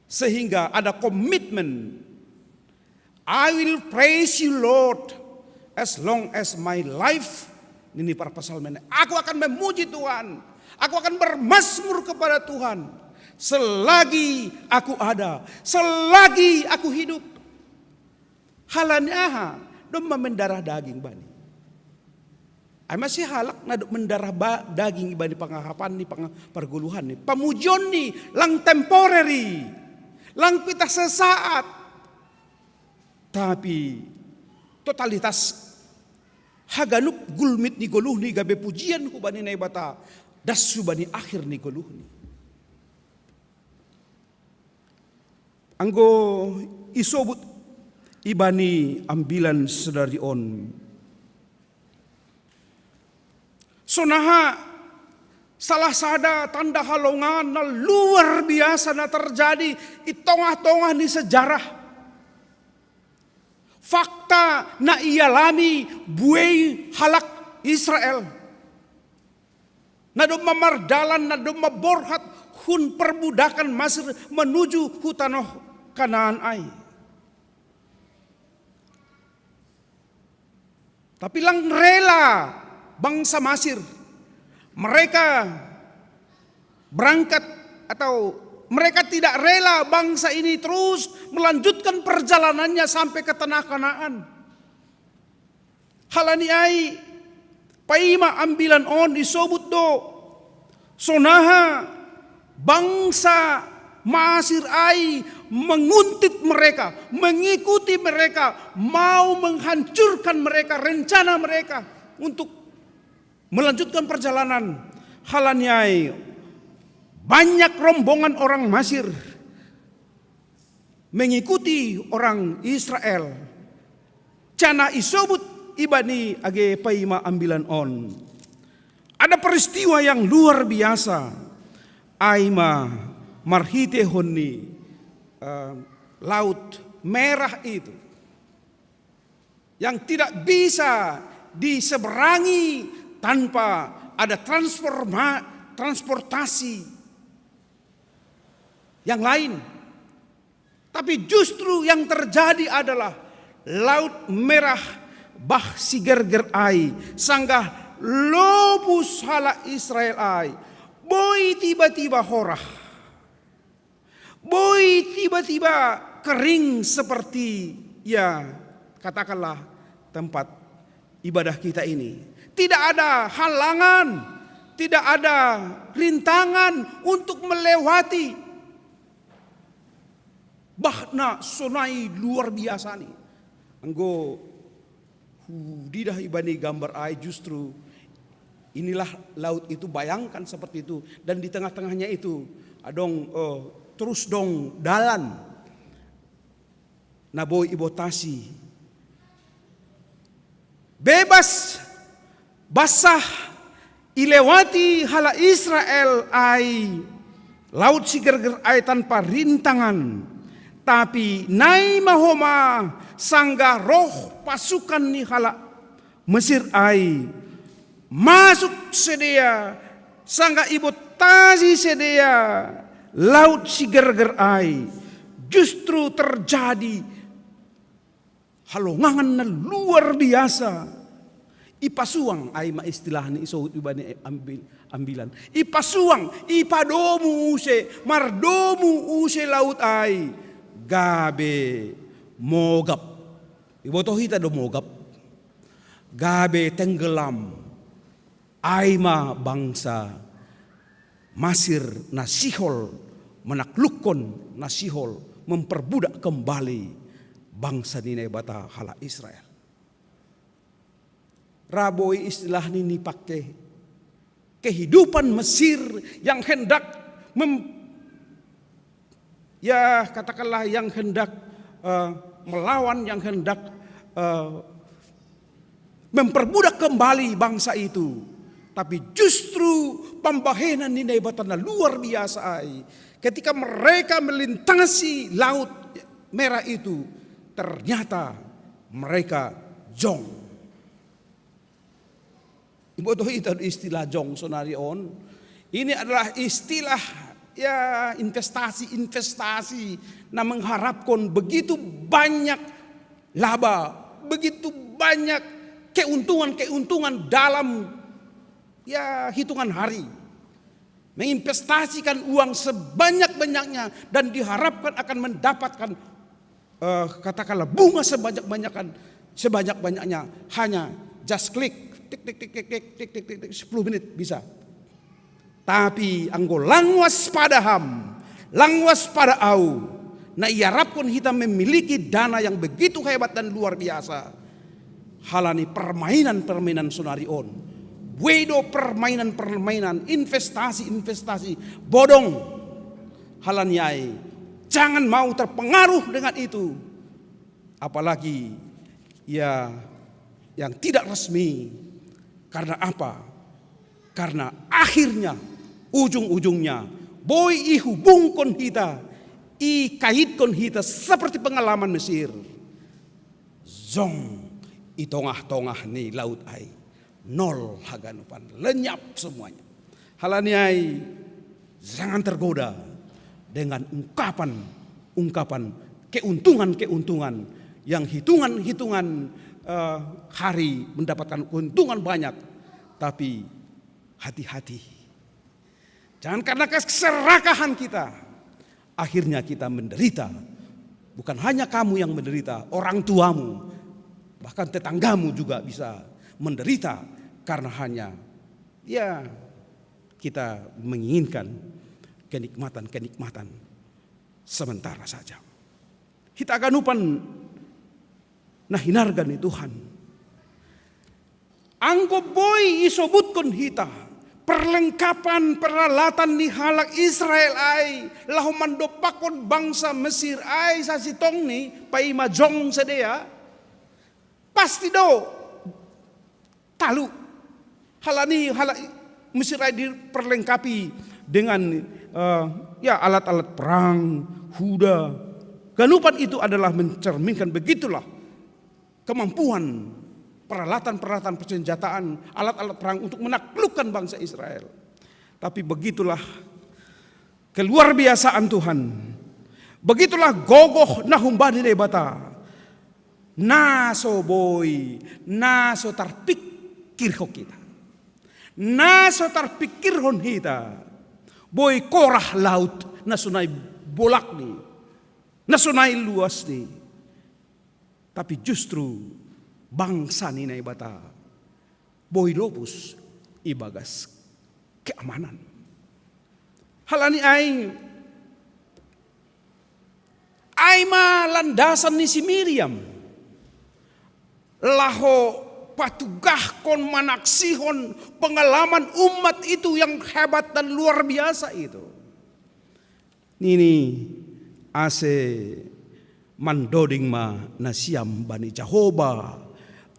Sehingga ada komitmen. I will praise you Lord as long as my life. Ini para pasalmen. Aku akan memuji Tuhan. Aku akan bermazmur kepada Tuhan. Selagi aku ada. Selagi aku hidup. Halani aha. Dom mendarah daging bani. Ay masih halak na mendarah daging ibani pangahapan ni perguluhan ni. Pamujon ni lang temporary. Lang pitah sesaat. Tapi totalitas haganup gulmit ni goluh ni gabe pujian ku bani na ibata. Dasu bani akhir ni goluh ni. Anggo isobut ibani ambilan sedari on. Sonaha salah sada tanda halongan na luar biasa na terjadi di tengah-tengah ni sejarah. Fakta na ialami buay halak Israel. Nado mamardalan, nado maborhat hun perbudakan Mesir menuju hutanoh Kanaan ai. Tapi lang rela bangsa Mesir. Mereka berangkat atau mereka tidak rela bangsa ini terus melanjutkan perjalanannya sampai ke tanah Kanaan. Halani ai paima ambilan on isobut do sonaha bangsa Mesir ai menguntit mereka, mengikuti mereka, mau menghancurkan mereka, rencana mereka untuk melanjutkan perjalanan. Halaniai banyak rombongan orang Mesir mengikuti orang Israel. Cana isobut ibani age paima ambilan on. Ada peristiwa yang luar biasa. Aima marhite honni laut merah itu yang tidak bisa diseberangi tanpa ada transportasi yang lain. Tapi justru yang terjadi adalah laut merah bah sigerger ai sanggah lobus hala Israel ai. Boy tiba-tiba horah. Boy tiba-tiba kering seperti ya katakanlah tempat ibadah kita ini. Tidak ada halangan, tidak ada rintangan untuk melewati. Bahna sonai luar biasa nih. Anggo didah ibani gambar ai justru inilah laut itu, bayangkan seperti itu, dan di tengah-tengahnya itu adong terus dong dalan naboy ibotasi bebas basah ilewati hala Israel ai laut sigerger ai tanpa rintangan. Tapi nai mahoma sangga roh pasukan ni hala Mesir ai masuk sedia sangga ibotasi sedia laut sigerger ai. Justru terjadi halongangan luar biasa. Ipasuang ai ma istilahnya iso ibani ambilan. Ipasuang, ipadomu use, mardomu use laut ai. Gabe mogap. Ibotoh hita do mogap. Gabe tenggelam. Aima bangsa Mesir nasihol menaklukkan nasihol memperbudak kembali bangsa Ninai bata hala Israel. Raboi istilah ini pakai kehidupan Mesir yang hendak katakanlah yang hendak melawan, yang hendak memperbudak kembali bangsa itu. Tapi justru pembahenan Ninai batana luar biasa. Ketika mereka melintasi laut merah itu, ternyata mereka jong. Ibu tahu itu istilah jong sonarion. Ini adalah istilah ya investasi nah mengharapkan begitu banyak laba, begitu banyak keuntungan dalam ya hitungan hari. Menginvestasikan uang sebanyak-banyaknya dan diharapkan akan mendapatkan katakanlah bunga sebanyak-banyaknya hanya just klik tik 10 menit bisa. Tapi anggo langwas pada langwas pada au. Nah iarapkan kita memiliki dana yang begitu hebat dan luar biasa. Halani permainan sonarion. Wedo permainan, investasi, bodong. Halaniai, jangan mau terpengaruh dengan itu. Apalagi ya yang tidak resmi. Karena apa? Karena akhirnya ujung-ujungnya boy ihubungkon kita, ikaitkan kita seperti pengalaman Mesir. Zong itongah-tongah nih laut ai. Nol haganupan, lenyap semuanya. Halaniai jangan tergoda dengan ungkapan keuntungan yang hitungan hari mendapatkan keuntungan banyak, tapi hati-hati. Jangan karena keserakahan kita akhirnya kita menderita. Bukan hanya kamu yang menderita, orang tuamu, bahkan tetanggamu juga bisa menderita karena hanya kita menginginkan kenikmatan sementara saja. Kita ganupan nah hinargan ni Tuhan. Anggo boy isobutkan hita perlengkapan peralatan ni halak Israel ay lahu mandopakon bangsa Mesir ay sa sitong ni pai majong sedea pasti do talu halani halak Mesir ay diperlengkapi dengan alat-alat perang, kuda. Ganupan itu adalah mencerminkan begitulah kemampuan peralatan persenjataan, alat-alat perang untuk menaklukkan bangsa Israel. Tapi begitulah keluar biasaan Tuhan. Begitulah gogoh nahumbani lebata. Naso boy, naso tarpikir ho kita. Naso tarpikir hon kita. Boy korah laut nasunai bolak ni. Nasunai luas ni. Tapi justru bangsa ni na ibata boy lopus ibagas keamanan. Halani ay landasan ni si Miriam laho patugah kon manaksihon pengalaman umat itu yang hebat dan luar biasa itu. Nini ase mandoding ma nasiam bani Jehovah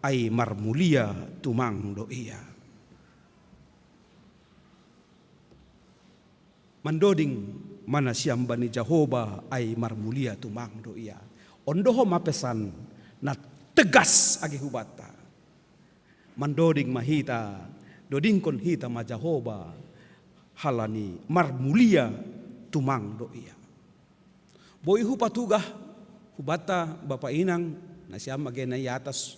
ay marmulia tumang doia. Mandoding manasiam bani Jehovah ay marmulia tumang doia. Ondoho mapesan na tegas agi hubata. Mandoding mahita dodingkon hita ma Jehovah halani marmulia tumang doia. Boy hupatugah hubata Bapak Inang nasiam agena i atas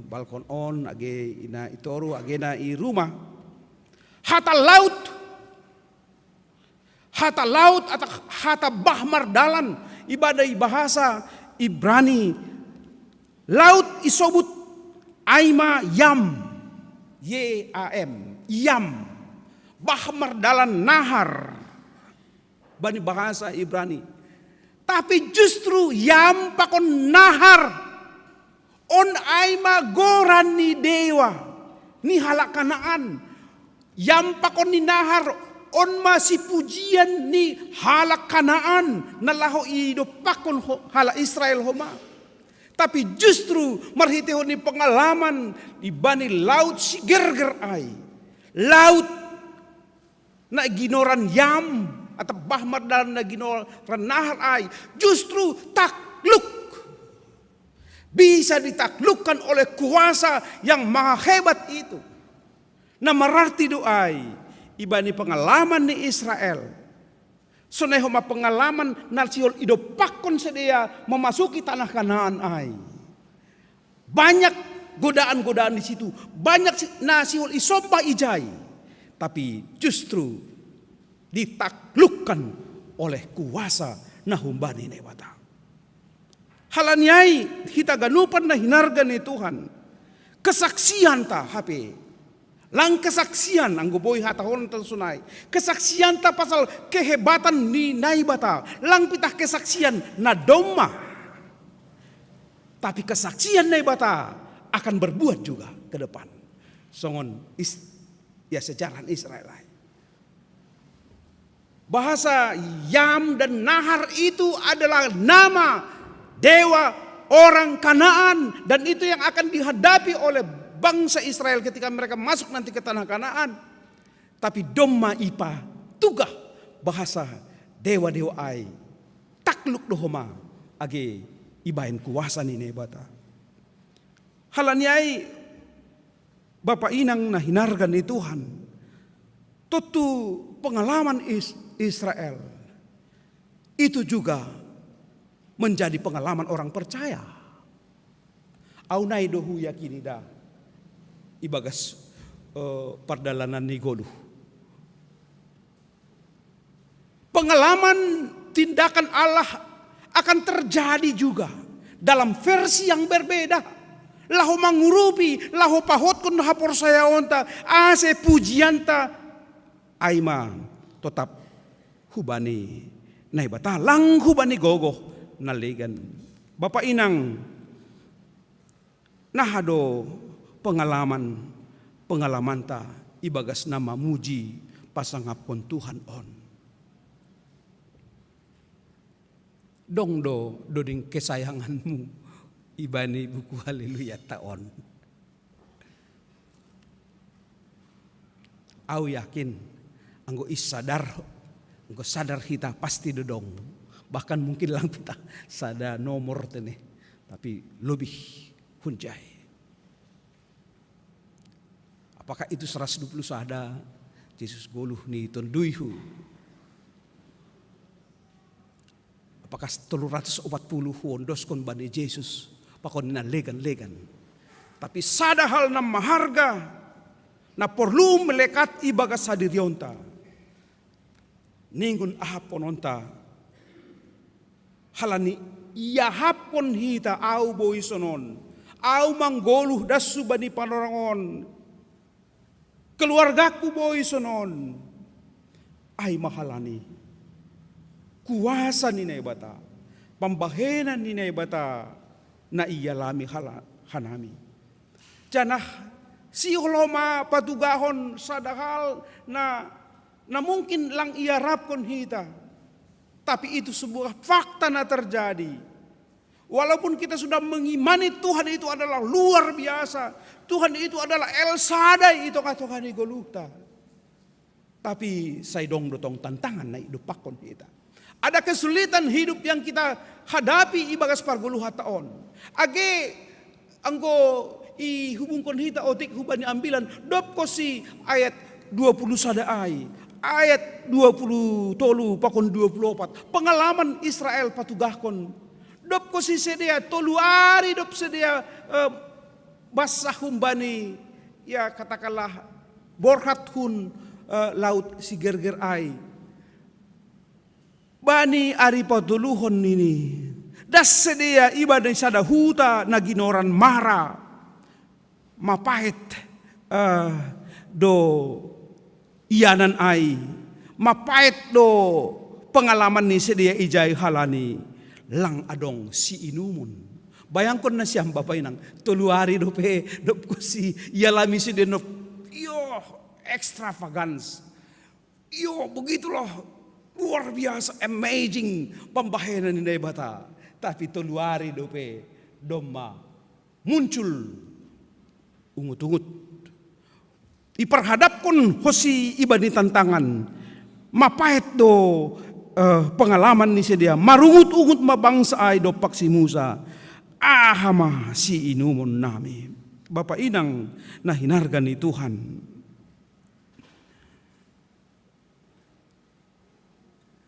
balkon on age ina itoru agena i rumah hata laut atau hata bahmar dalan ibadah bahasa Ibrani laut isobut aima yam yam bahmar dalan nahar bani bahasa Ibrani. Tapi justru yam pakon nahar on aima goran ni dewa ni halak Kanaan yam pakon ni nahar on masih pujian ni halak Kanaan nalaho ido pakon halak Israel homa. Tapi justru marhitihon ni pengalaman di bani laut si gerger ay laut na ginoran yam atau bahmar dalam nagino renahar ay justru takluk bisa ditaklukkan oleh kuasa yang maha hebat itu. Nah mararti doai ibani pengalaman ni Israel sonehoma pengalaman nasiol idopakon sedia memasuki tanah Kanaan ay banyak godaan-godaan di situ banyak nasiol isomba ijai tapi justru ditaklukkan oleh kuasa nahumbani nebata. Halaniai kita ganupan na hinargan ni Tuhan. Kesaksian ta HP. Lang kesaksian anggo boy hatahon ta sunai. Kesaksian ta pasal kehebatan ni naibata. Lang pitah kesaksian na doma. Tapi kesaksian naibata akan berbuat juga ke depan. Songon sejarah Israel. Bahasa Yam dan Nahar itu adalah nama dewa orang Kanaan dan itu yang akan dihadapi oleh bangsa Israel ketika mereka masuk nanti ke tanah Kanaan. Tapi Domma Ipa tugah bahasa dewa-dewa ai takluk dohoma age ibain kuasa ni nebata. Halaniai Bapak Inang na hinargan ni Tuhan. Tentu pengalaman Israel itu juga menjadi pengalaman orang percaya. Aunai dohu yakini da ibagas perdalanan ni goluh. Pengalaman tindakan Allah akan terjadi juga dalam versi yang berbeda. Lahu mangurupi, lahu pahotkun hapor saya onta, ase pujianta, aima tetap hubani naibata lang hubani gogoh naligan. Bapak inang nahado pengalaman ta ibagas nama muji pasangapon Tuhan on. Dong doding kesayanganmu ibani buku haleluya taon. Au yakin anggo sadar kita pasti dodong. Bahkan mungkin lang kita sada nomor tene tapi lebih hunjai. Apakah itu 120 sada Yesus goluh ni tonduihu? Apakah 340 wondos kon bani Yesus pakon na legan-legan. Tapi sada hal na maharga na perlu melekat ibagas sadirionta. Ningun ahapon onta halani iahapon hita au boisonon au manggoluh dasu bani panorangon keluargaku boisonon ay mahalani kuasa ni naibata pambahenan ni naibata na iyalami hanami janah si holoma patugahon sadahal na mungkin lang iarapkon hita, tapi itu sebuah fakta na terjadi. Walaupun kita sudah mengimani Tuhan itu adalah luar biasa, Tuhan itu adalah El Shaddai itu katohani goluhta. Tapi saya dong dotong tantangan na hidup pakon kita. Ada kesulitan hidup yang kita hadapi ibagas pargoluha taon. Age anggo i hubungkon hita otik hubani ambilan dop kosi ayat 20 sadai. Ayat 20 tolu pakon 24 pengalaman Israel patugahkon dop ko si sedia tolu ari dop sedia basah humbani ya katakanlah borhat hun laut si gerger ai bani ari patuluhon ini das sedia ibadah sada huta naginoran mara mapait do iyanan ai mapait do pengalaman ni sedia ijai halani lang adong si inumun bayangkon na siyang bapay nang tuluari dope dop ko si yalami si denop yo extravagance yo begitu loh luar biasa amazing pambahenan ni bata tapi tuluari dope domma muncul ungut-ungut iperhadapkan hosi ibadi tantangan mapait do pengalaman ni sedia marungut-ungut mabangsa ay do paksi Musa ahama si inumun nami Bapak inang na hinargan ni Tuhan.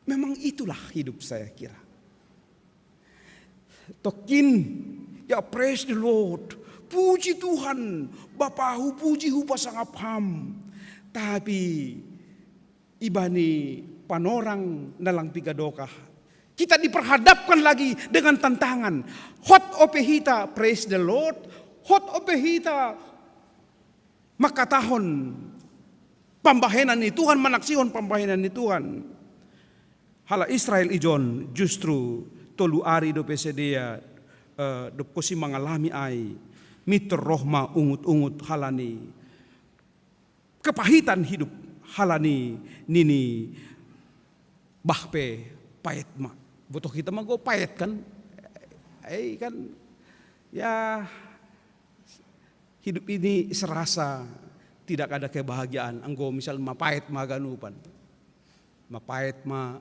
Memang itulah hidup saya kira. Tokin ya praise the Lord. Puji Tuhan, Bapahu puji hu pasangap ham. Tapi ibani panorang nalang pigadokah. Kita diperhadapkan lagi dengan tantangan. Hot opehita, praise the Lord. Hot opehita, makatahon pambahenan ni Tuhan, manaksihon pambahenan ni Tuhan. Hala Israel ijon justru tolu ari do pesedia do kosi mengalami ai. Mitur rohma ungut-ungut halani kepahitan hidup halani nini bahpe payet ma butuh kita mah go payet kan kan ya hidup ini serasa tidak ada kebahagiaan anggo misal mapayet maganupan mapayet ma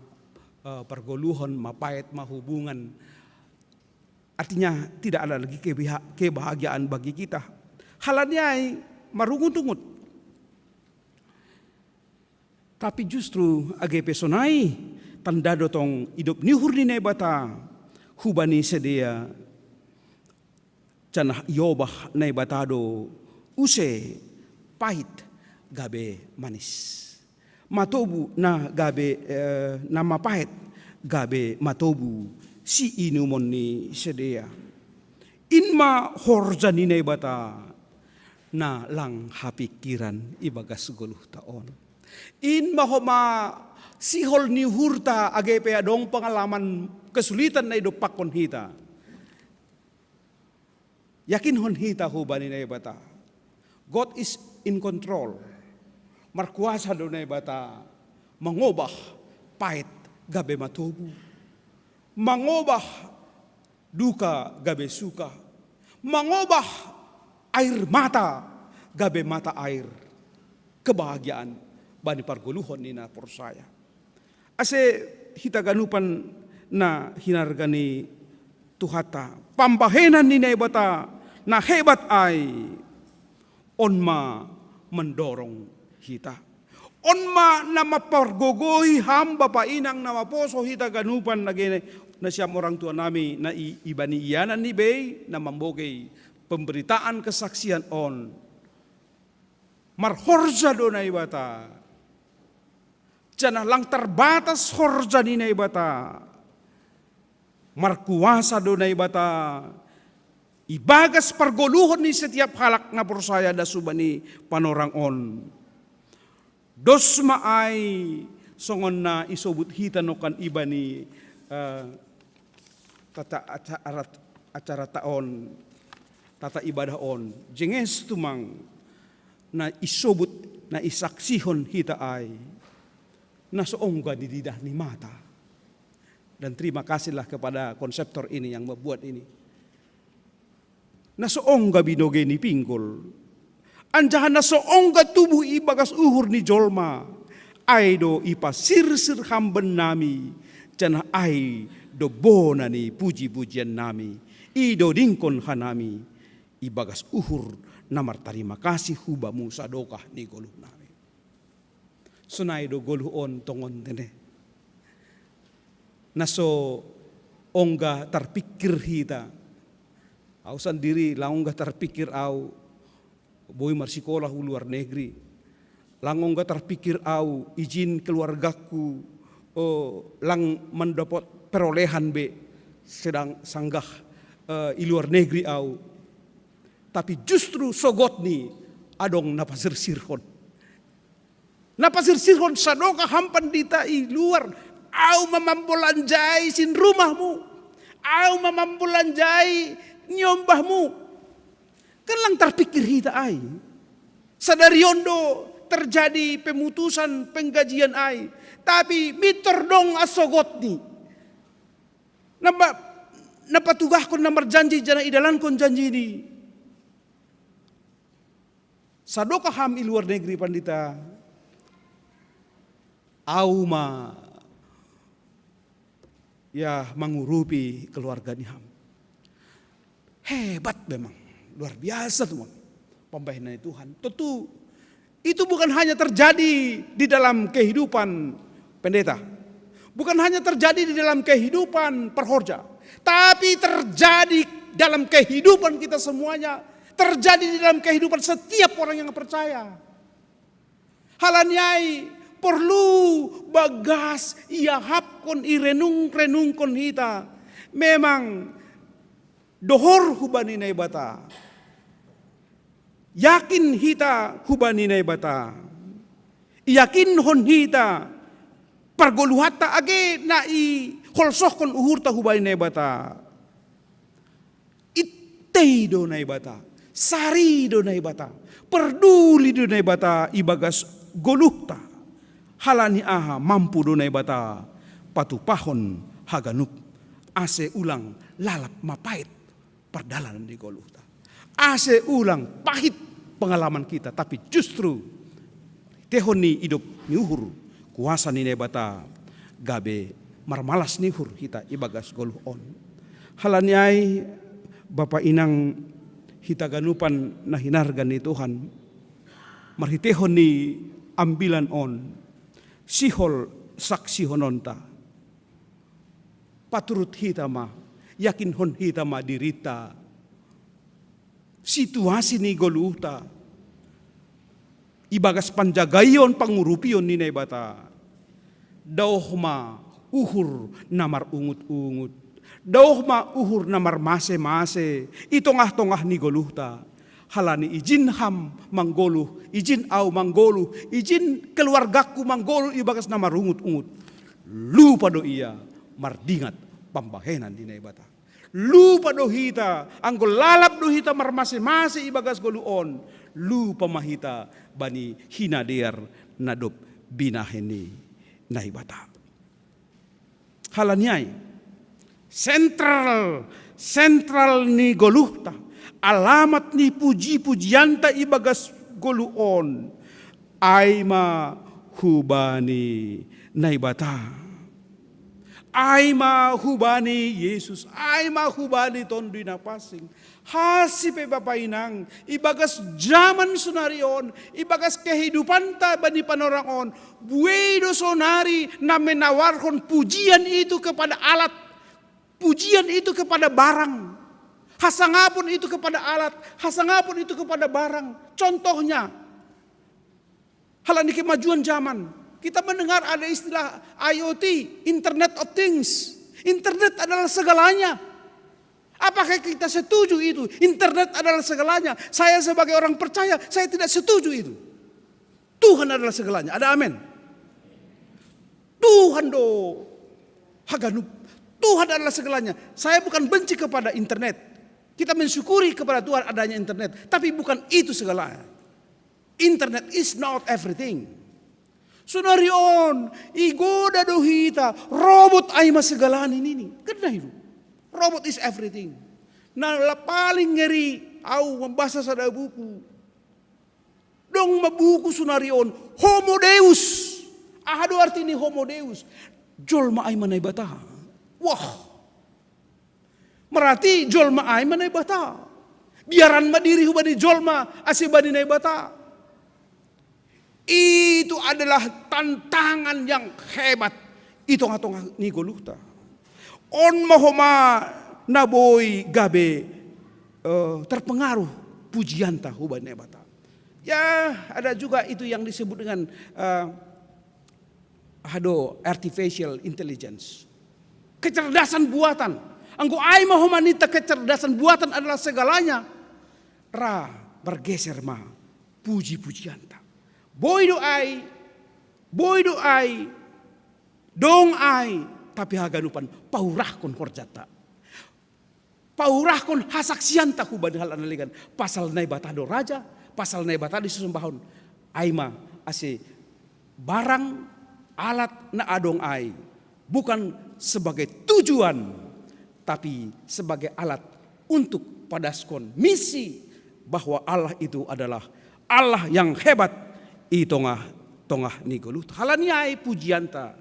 pergoluhon mapayet ma hubungan. Artinya tidak ada lagi kebahagiaan bagi kita. Halanya marungut-ungut. Tapi justru age pesonai tanda dotong hidup nihur ni bata hubani sedia canah yobah nai batado use pahit gabe manis. Matobu na gabe nama pahit gabe matobu si inumon ni sedia. Inma horja ni nai bata na lang hapikiran ibagas guluh taon. In mahoma sihol ni hurta age pe adong pengalaman kesulitan na hidup pakon hita. Yakin hon hita hubani na bata. God is in control. Markuasa do na bata. Mangobah pahit gabe matubu. Mangobah duka gabe suka. Mangobah air mata gabe mata air. Kebahagiaan bani parguluhon ni na porsaya. Ase hita ganupan na hinargani tuhata. Pambahenan ni na ibata na hebat ay onma mendorong hita. Onma na mapargogoy hamba pa inang na maposo hita ganupan na siyam orang tua nami na ibani iyanan ni bay na mambogay pemberitaan kesaksian on. Marhorja do na ibata. Janah lang terbatas horja ni na ibata. Markuasa do na ibata. Ibagas pargoluhon ni setiap halak na porsaya da subani panorang on. Dos maay songon na isobut hita no kan iba ni tata acara taon, tata ibadah on. Jenges tumang na isobut na isaksihon hita ay nasoongga di didah ni mata. Dan terima kasihlah kepada konseptor ini yang membuat ini. Nasoongga binoge ni pinggul. Anjahan nasoongga tubuh ibagas uhur ni jolma. Aido ipa sir-sir hamben nami. Jana ai do bona ni puji-pujian nami. Ido dingkon hanami. Ibagas uhur namar terima kasih hubamu sadokah ni goluh nami. Sunai do goluh on tongon tene. Naso ongga terpikir hita. Au sendiri laongga terpikir au boy marsikolah luar negeri. Langongga terpikir au izin keluargaku lang mendapat perolehan be sedang sanggah i luar negeri au. Tapi justru sogot ni adong napasir sirhon. Napasir sirhon sadoka hampan dita i luar. Au mamambulanjai sin rumahmu. Au mamambulanjai nyombahmu. Kan lang terpikir hita ai. Sadariondo terjadi pemutusan penggajian ai. Tapi mitor dong asogot ni. Napatugah kon namar janji jana idalan kon janji ni. Sadoka ham i luar negeri pandita. Auma ya mengurupi keluarga ni ham. Hebat memang, luar biasa teman. Pembahanan Tuhan. Tentu itu bukan hanya terjadi di dalam kehidupan pendeta. Bukan hanya terjadi di dalam kehidupan perhorja. Tapi terjadi dalam kehidupan kita semuanya. Terjadi di dalam kehidupan setiap orang yang percaya. Halanyai perlu bagas ia hapkon i renung-renungkon hita. Memang dohor hubani nai bata. Yakin hita hubani nai bata. Yakin hon hita pargoluhata age na i holsohkon uhurta hubani nai bata. Itei do nai bata. Sari do nai bata. Perduli do nai bata ibagas goluhta. Halani aha mampu donai bata patupahon haganup ase ulang lalap mapait perdalan di goluhta. Ase ulang pahit pengalaman kita tapi justru tehoni hidup niuhur kuasa ni bata gabe marmalas nihur kita ibagas goluh on. Halaniai Bapa inang hita ganupan nahinargan ni Tuhan marhitehoni ambilan on. sihol saksi hononta. Paturut hitama, yakin hon hitama dirita. Situasi ni goluhta. Ibagas panjagayon pangurupion ni nebata. Dauhma uhur namar ungut-ungut. Dauhma uhur namar mase-mase. Itongah-tongah ni goluhta. Halani izin ham manggoluh, izin au manggoluh, izin keluargaku manggoluh ibagas namar ungut-ungut. Lupa do iya mardingat pambahenan di nebata. Lupa do hita, anggol lalap do hita marmase-mase ibagas goluon. Lupa mahita bani hinadear nadop binaheni naibata. Halaniai sentral ni goluhta, alamat ni puji-pujianta ibagas goluon, aima hubani naibata. Aima hubani Yesus, aima hubani tondo napasing. Hasipe bapainang, ibagas zaman sunarion, ibagas kehidupan ta bani panorangon, buedo sonari na menawarkan pujian itu kepada alat, pujian itu kepada barang, hasangapun itu kepada alat, hasangapun itu kepada barang. Contohnya, halani kemajuan zaman. Kita mendengar ada istilah IoT, Internet of Things. Internet adalah segalanya. Apakah kita setuju itu? Internet adalah segalanya. Saya sebagai orang percaya, saya tidak setuju itu. Tuhan adalah segalanya. Ada amin? Tuhan Haganup. Tuhan adalah segalanya. Saya bukan benci kepada internet. Kita mensyukuri kepada Tuhan adanya internet. Tapi bukan itu segalanya. Internet is not everything. Sunarion, igoda dohita, robot ay masagalan ini. Kena itu. Robot is everything. Na paling ngeri, au membasa sa buku. Dong mabuku sunarion, Homo Deus. Ahado arti ni Homo Deus. Jolma ay manay bata. Wah. Merati jolma ay manay bata. Biaran madiri hubani jolma asibani nay bata. Itu adalah tantangan yang hebat. Itu ngatong ni goluhta. On mahoma naboy gabe terpengaruh pujianta huban nebata. Ya ada juga itu yang disebut dengan artificial intelligence. Kecerdasan buatan. Anggo ai mahoma nita kecerdasan buatan adalah segalanya. Ra bergeser ma puji-pujianta. Boy do ai, dong ai, tapi haganupan paurahkon horjata. Paurahkon hasaksianta hubani hal analigan. Pasal nai batado raja, pasal nai batado susembahon. Aima ase barang alat na adong ai. Bukan sebagai tujuan, tapi sebagai alat untuk padaskon misi bahwa Allah itu adalah Allah yang hebat. Itongah ni golut. Halaniai pujianta.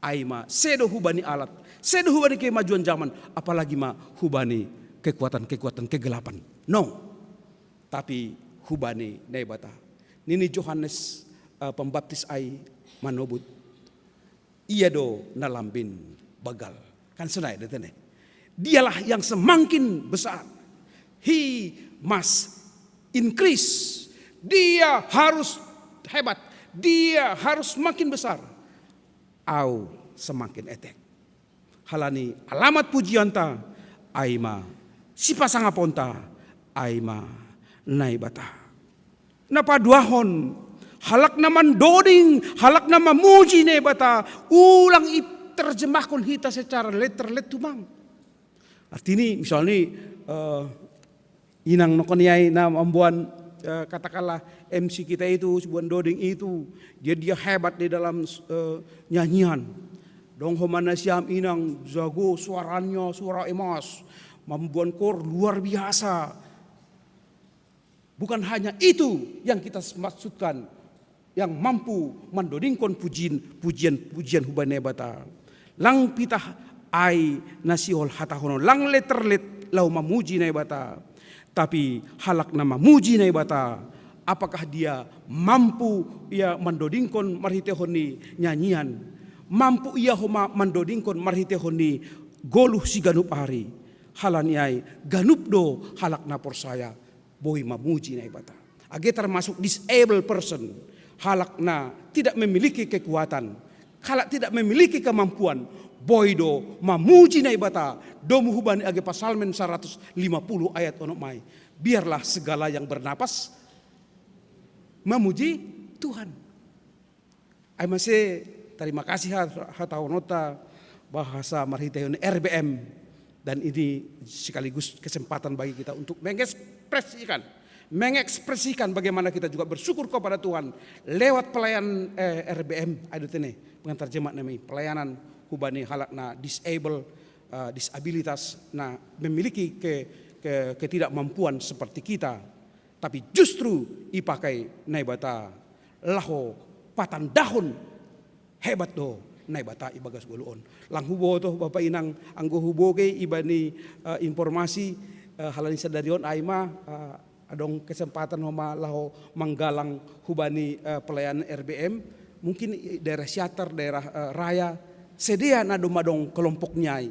Aima sedo hubani alat. Sedo hubani kemajuan zaman. Apalagi ma hubani kekuatan kegelapan. No. Tapi hubani nebata. Nini Yohanes pembaptis ai manobut. Ia do nalambin bagal. Kan senai detene. Dialah yang semakin besar. He must increase. Dia harus hebat, dia harus makin besar. Au semakin etek. Halani alamat pujianta aima sipasangaponta aima naibata. Napaduahon halak naman doding, halak naman muji nebata. Ulang terjemahkan kita secara letter-let tumang. Artinya misalnya inang nokoniai na membuat katakanlah MC kita itu, sebuah doding itu, dia hebat di dalam nyanyian. Dong homana siam inang jago suaranya, suara emas, membuat kor luar biasa. Bukan hanya itu yang kita maksudkan, yang mampu mendodingkan pujian hubane bata. Lang pitah ai nasihol hatahono, lang letterlet lau mamuji na bata. Tapi halak nama muji na bata apakah dia mampu ia mendodingkon marhitehoni nyanyian, mampu ia homa mendodingkon marhitehoni goluh si ganup hari, halaniai ganup do halak na porsaya boi mamuji na ibata. Age termasuk disabled person, halak na tidak memiliki kekuatan, halak tidak memiliki kemampuan, boido mamuji na ibata, domu hubani age pasalmen 150 ayat ono mai. Biarlah segala yang bernapas memuji Tuhan. Ay masih terima kasih hataunota bahasa marhitehon RBM, dan ini sekaligus kesempatan bagi kita untuk mengekspresikan bagaimana kita juga bersyukur kepada Tuhan lewat pelayanan RBM ini pengantar jemaat namanya pelayanan hubani halak na disabilitas na memiliki ketidakmampuan seperti kita, tapi justru ipakai naibata laho patan dahon hebat do naibata ibagas goluon lang hubo to Bapak Inang anggo hubo ke ibani informasi halani sadarion aima adong kesempatan homa laho manggalang hubani pelayanan RBM, mungkin daerah Syatar, daerah Raya sedia na domadong kelompok nyai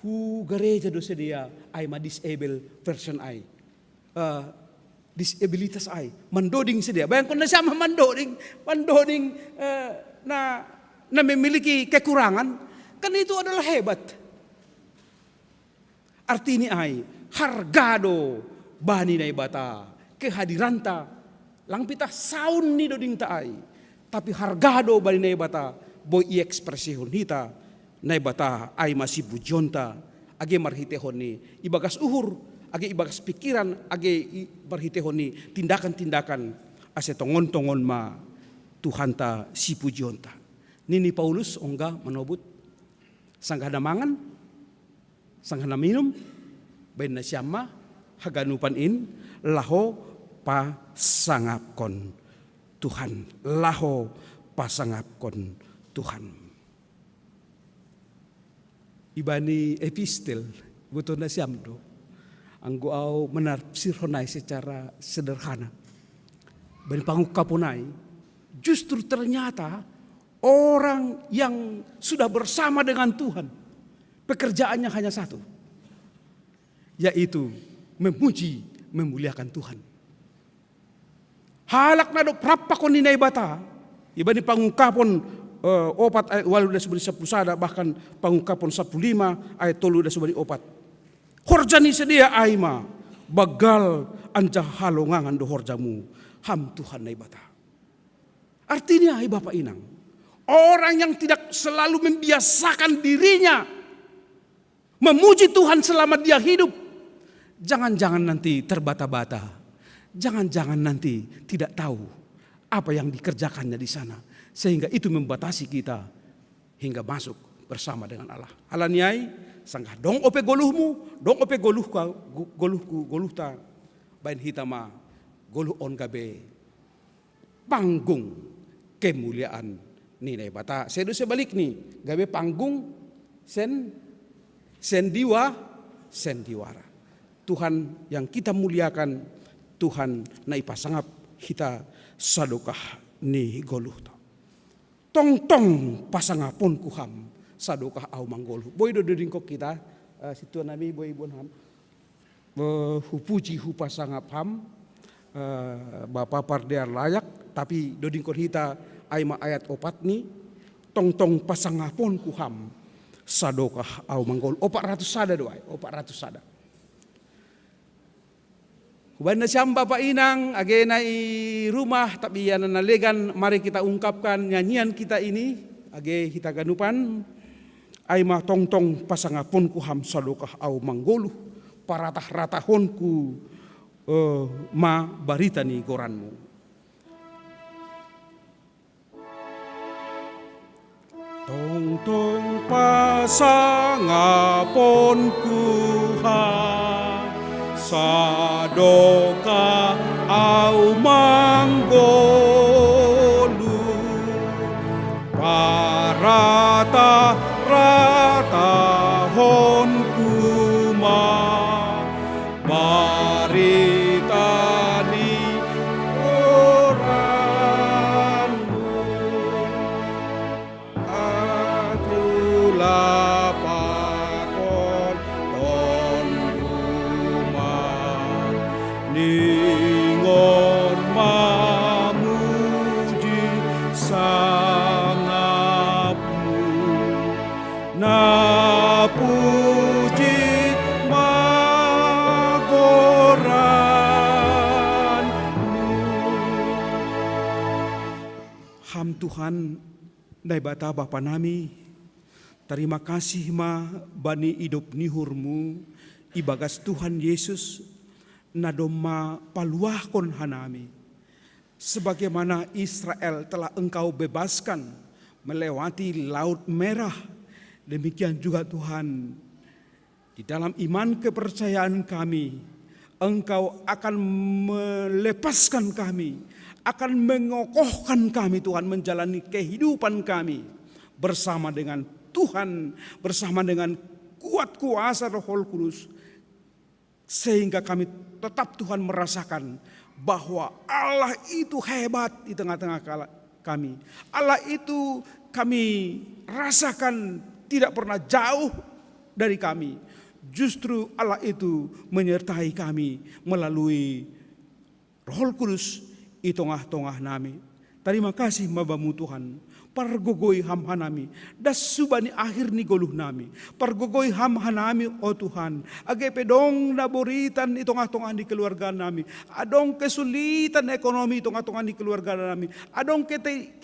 hu gereja do sedia aima disable version ai disabilitas ai mendoding sedia bayangkan na sama mendoding na memiliki kekurangan, kan itu adalah hebat. Artinya ai hargado bani na ibata kehadiranta lang pita saun ni doding taai, tapi hargado bani na ibata boy ekspresihon hita na ibata ai masih bujonta age marhitehon ni ibagas uhur, age ibagas pikiran, age marhitehon ni tindakan-tindakan ase tongon-tongon ma Tuhanta si pujonta. Nini Paulus ongga menobut sanggah mangan, sanggah minum, bain na siyama haganupan in laho pasangapkon Tuhan, laho pasangapkon Tuhan. Ibani epistel butuh na siyam do anggo au menafsirhonai secara sederhana. Bani pangukapunai justru ternyata orang yang sudah bersama dengan Tuhan, pekerjaannya hanya satu, yaitu memuji, memuliakan Tuhan. Halak nado prapakon ninai bata, ibani pangungkapon opat ayat walu da subari 10 sada, bahkan pangungkapon 15 ayat 3 da subari opat. Horjani sedia aima, bagal anja halongangan do horjamu, ham Tuhan nai bata. Artinya hai Bapak Inang, orang yang tidak selalu membiasakan dirinya memuji Tuhan selama dia hidup, jangan-jangan nanti terbata-bata, jangan-jangan nanti tidak tahu apa yang dikerjakannya di sana, sehingga itu membatasi kita hingga masuk bersama dengan Allah. Halaniai sanggah dong ope goluhmu, dong ope goluhta, bain hitama goluh on gabe panggung kemuliaan nilai bata. Sedu sebalik nih, gabe panggung sendiwara. Tuhan yang kita muliakan, Tuhan na ipasangap kita sadokah ni goluh. Tong pasangapon kuham sadokah au manggoluh. Boy do dingkok kita situ nami boy bonham. Hupuji hu pasangap ham Bapak pardear layak, tapi dodingkon hita aima ayat opat ni tong pasangapon kuham sadokah au manggol 400 sada doai 400 sada. Hubana siam Bapak Inang agena i rumah tapi yana nalegan, mari kita ungkapkan nyanyian kita ini age hita ganupan aima tong pasangapon kuham sadokah au manggoluh paratah-ratahonku ma barita ni goranmu. Tong pasangapon kuham sadoka au manggolu paratah-ratahon kuma baritani Ingon mamuji sangapmu, na puji magoranmu. Ham Tuhan, dai bata Bapa nami, terima kasih ma bani hidup nihurmu, ibagas Tuhan Yesus, nadoma paluahkon hanami. Sebagaimana Israel telah Engkau bebaskan melewati Laut Merah, demikian juga Tuhan, di dalam iman kepercayaan kami, Engkau akan melepaskan kami, akan mengokohkan kami Tuhan menjalani kehidupan kami bersama dengan Tuhan, bersama dengan kuat kuasa Roh Kudus, sehingga kami tetap Tuhan merasakan bahwa Allah itu hebat di tengah-tengah kami. Allah itu kami rasakan tidak pernah jauh dari kami. Justru Allah itu menyertai kami melalui Roh Kudus di tengah-tengah nami. Terima kasih Babamu Tuhan. Pargogoi ham hanami, das subani akhir ni goluh nami. Pargogoi ham hanami oh Tuhan. Age pedong naboritan di tengah-tengah di keluarga nami. Adong kesulitan ekonomi di tengah-tengah di keluarga nami. Adong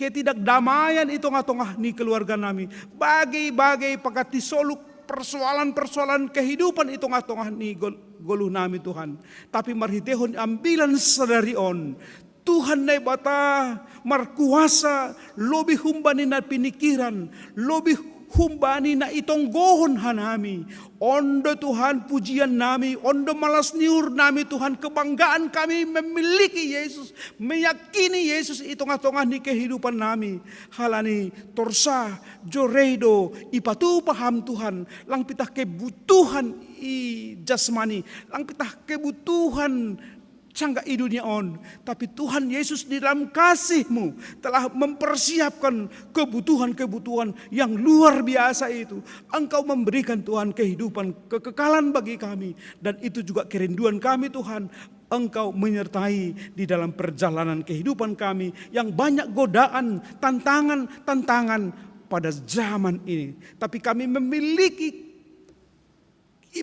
ketidakdamaian di tengah-tengah di keluarga nami. Bagai-bagai pakati soluk persoalan-persoalan kehidupan di tengah-tengah ni goluh nami Tuhan. Tapi marhitehon ambilan sadarion. Tuhan na bata markuasa, lobi humbani na pinikiran, lobi humbani na itong gohon hanami. Ondo Tuhan pujian nami, ondo malas niur nami Tuhan, kebanggaan kami memiliki Yesus, meyakini Yesus itong-atong ni kehidupan nami. Halani torsa, joreido, ipatu paham Tuhan, lang pitah kebutuhan i jasmani, lang pitah kebutuhan sangga i dunia on, tapi Tuhan Yesus di dalam kasih-Mu telah mempersiapkan kebutuhan-kebutuhan yang luar biasa itu. Engkau memberikan Tuhan kehidupan, kekekalan bagi kami, dan itu juga kerinduan kami Tuhan. Engkau menyertai di dalam perjalanan kehidupan kami yang banyak godaan, tantangan pada zaman ini. Tapi kami memiliki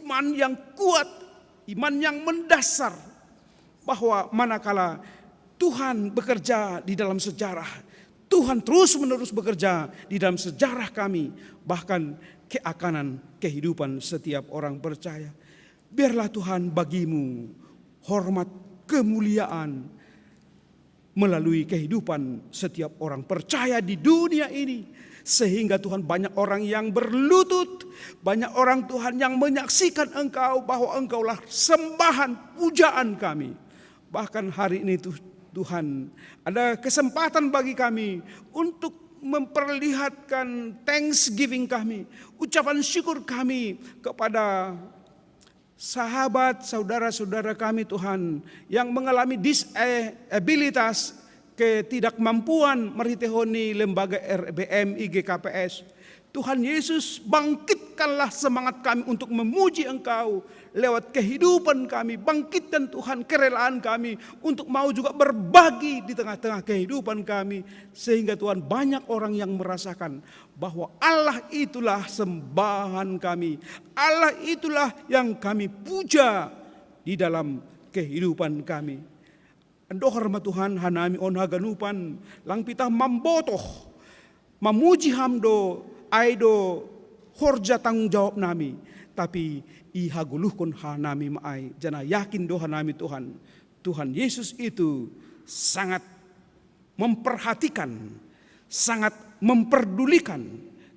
iman yang kuat, iman yang mendasar, bahwa manakala Tuhan bekerja di dalam sejarah, Tuhan terus menerus bekerja di dalam sejarah kami, bahkan keakanan kehidupan setiap orang percaya. Biarlah Tuhan bagimu hormat, kemuliaan melalui kehidupan setiap orang percaya di dunia ini, sehingga Tuhan banyak orang yang berlutut, banyak orang Tuhan yang menyaksikan Engkau bahwa Engkaulah sembahan pujaan kami. Bahkan hari ini Tuhan ada kesempatan bagi kami untuk memperlihatkan thanksgiving kami, ucapan syukur kami kepada sahabat, saudara-saudara kami Tuhan yang mengalami disabilitas, ketidakmampuan merhitehoni lembaga RBM IGKPS. Tuhan Yesus, bangkitkanlah semangat kami untuk memuji Engkau lewat kehidupan kami. Bangkitkan Tuhan kerelaan kami untuk mau juga berbagi di tengah-tengah kehidupan kami, sehingga Tuhan banyak orang yang merasakan bahwa Allah itulah sembahan kami, Allah itulah yang kami puja di dalam kehidupan kami. Ando hormat Tuhan hanami on haganupan lang pitah mambotoh mamuji hamdo aido horja tanggung jawab nami, tapi ihaguluhkon hanami maai jana yakin do hanami Tuhan Yesus itu sangat memperhatikan, sangat memperdulikan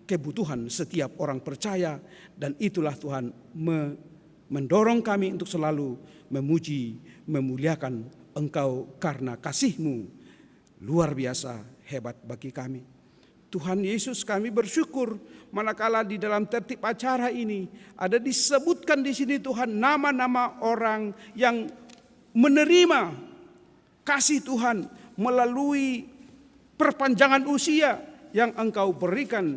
kebutuhan setiap orang percaya, dan itulah Tuhan mendorong kami untuk selalu memuji, memuliakan Engkau karena kasih-Mu luar biasa hebat bagi kami. Tuhan Yesus, kami bersyukur manakala di dalam tertib acara ini ada disebutkan di sini Tuhan nama-nama orang yang menerima kasih Tuhan melalui perpanjangan usia yang Engkau berikan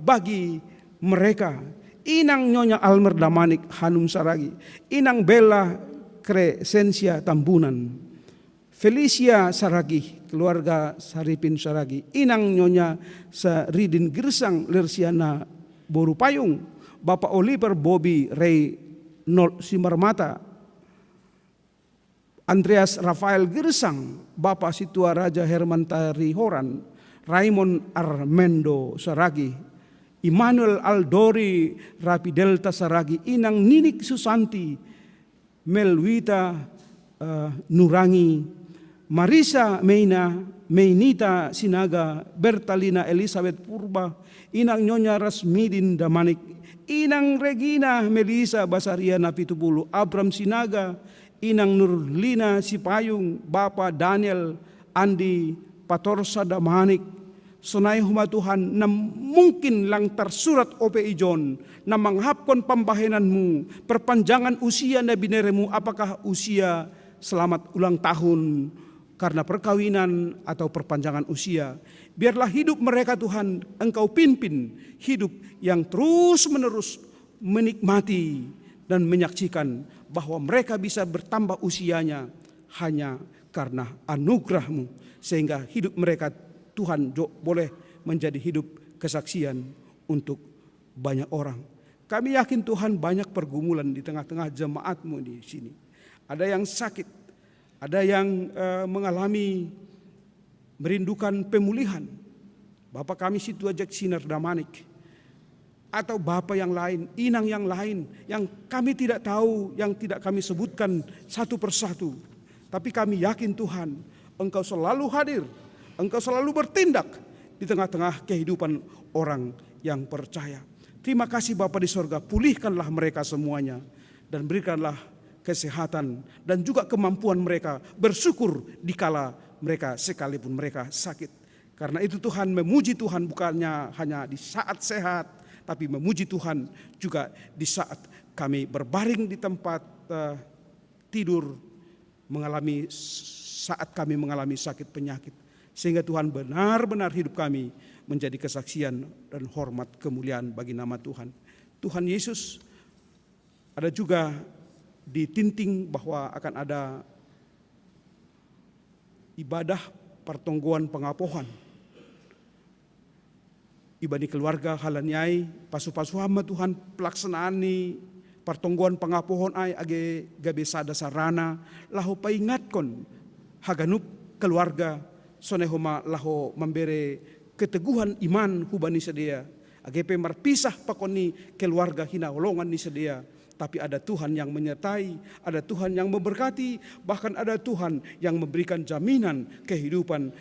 bagi mereka. Inang Nyonya Almer Damanik Hanum Saragi, Inang Bella Crescencia Tambunan, Felicia Saragi, keluarga Saripin Saragi, inang nyonya sa Ridin Girsang Lersiana Boru Payung, Bapak Oliver Bobby Ray Nol Simarmata, Andreas Rafael Girsang, Bapak Situa Raja Herman Tarihoran, Raymond Armendo Saragi, Immanuel Aldori Rapidelta Saragi, inang Ninik Susanti, Melwita Nurangi, Marisa Meinita Sinaga, Bertalina Elizabeth Purba, inang Nyonya Rasmidin Damanik, inang Regina Melisa Basariana Pitupulu, Abram Sinaga, inang Nurlina Sipayung, Bapak Daniel Andi Patorsa Damanik, Sonay huma Tuhan na mungkin lang tersurat OPI John na manghapkon pambahenanmu, perpanjangan usia na bineremu, apakah usia selamat ulang tahun karena perkawinan atau perpanjangan usia. Biarlah hidup mereka Tuhan Engkau pimpin, hidup yang terus menerus menikmati dan menyaksikan bahwa mereka bisa bertambah usianya hanya karena anugerah-Mu, sehingga hidup mereka Tuhan boleh menjadi hidup kesaksian untuk banyak orang. Kami yakin Tuhan banyak pergumulan di tengah-tengah jemaat-Mu di sini. Ada yang sakit, ada yang mengalami merindukan pemulihan. Bapak kami Situa Jack Sinar Damanik, atau Bapak yang lain, inang yang lain, yang kami tidak tahu, yang tidak kami sebutkan satu persatu. Tapi kami yakin Tuhan, Engkau selalu hadir, Engkau selalu bertindak di tengah-tengah kehidupan orang yang percaya. Terima kasih Bapa di sorga, pulihkanlah mereka semuanya dan berikanlah kesehatan dan juga kemampuan mereka bersyukur dikala mereka sekalipun mereka sakit. Karena itu Tuhan, memuji Tuhan bukannya hanya di saat sehat, tapi memuji Tuhan juga di saat kami berbaring di tempat tidur, saat kami mengalami sakit penyakit. Sehingga Tuhan benar-benar hidup kami menjadi kesaksian dan hormat kemuliaan bagi nama Tuhan. Tuhan Yesus, ada juga ditinting bahwa akan ada ibadah pertonggoan pengapohan. Ibadi keluarga halanyai, pasu-pasu hamba Tuhan pelaksanaan ni pertonggoan pengapohon ay age gabe sada sarana, laho paingatkon haganup keluarga, sonehoma laho membere keteguhan iman hubani sedia. Agepe marpisah pakoni keluarga hinaolongan ni sedia. Tapi ada Tuhan yang menyertai, ada Tuhan yang memberkati, bahkan ada Tuhan yang memberikan jaminan kehidupan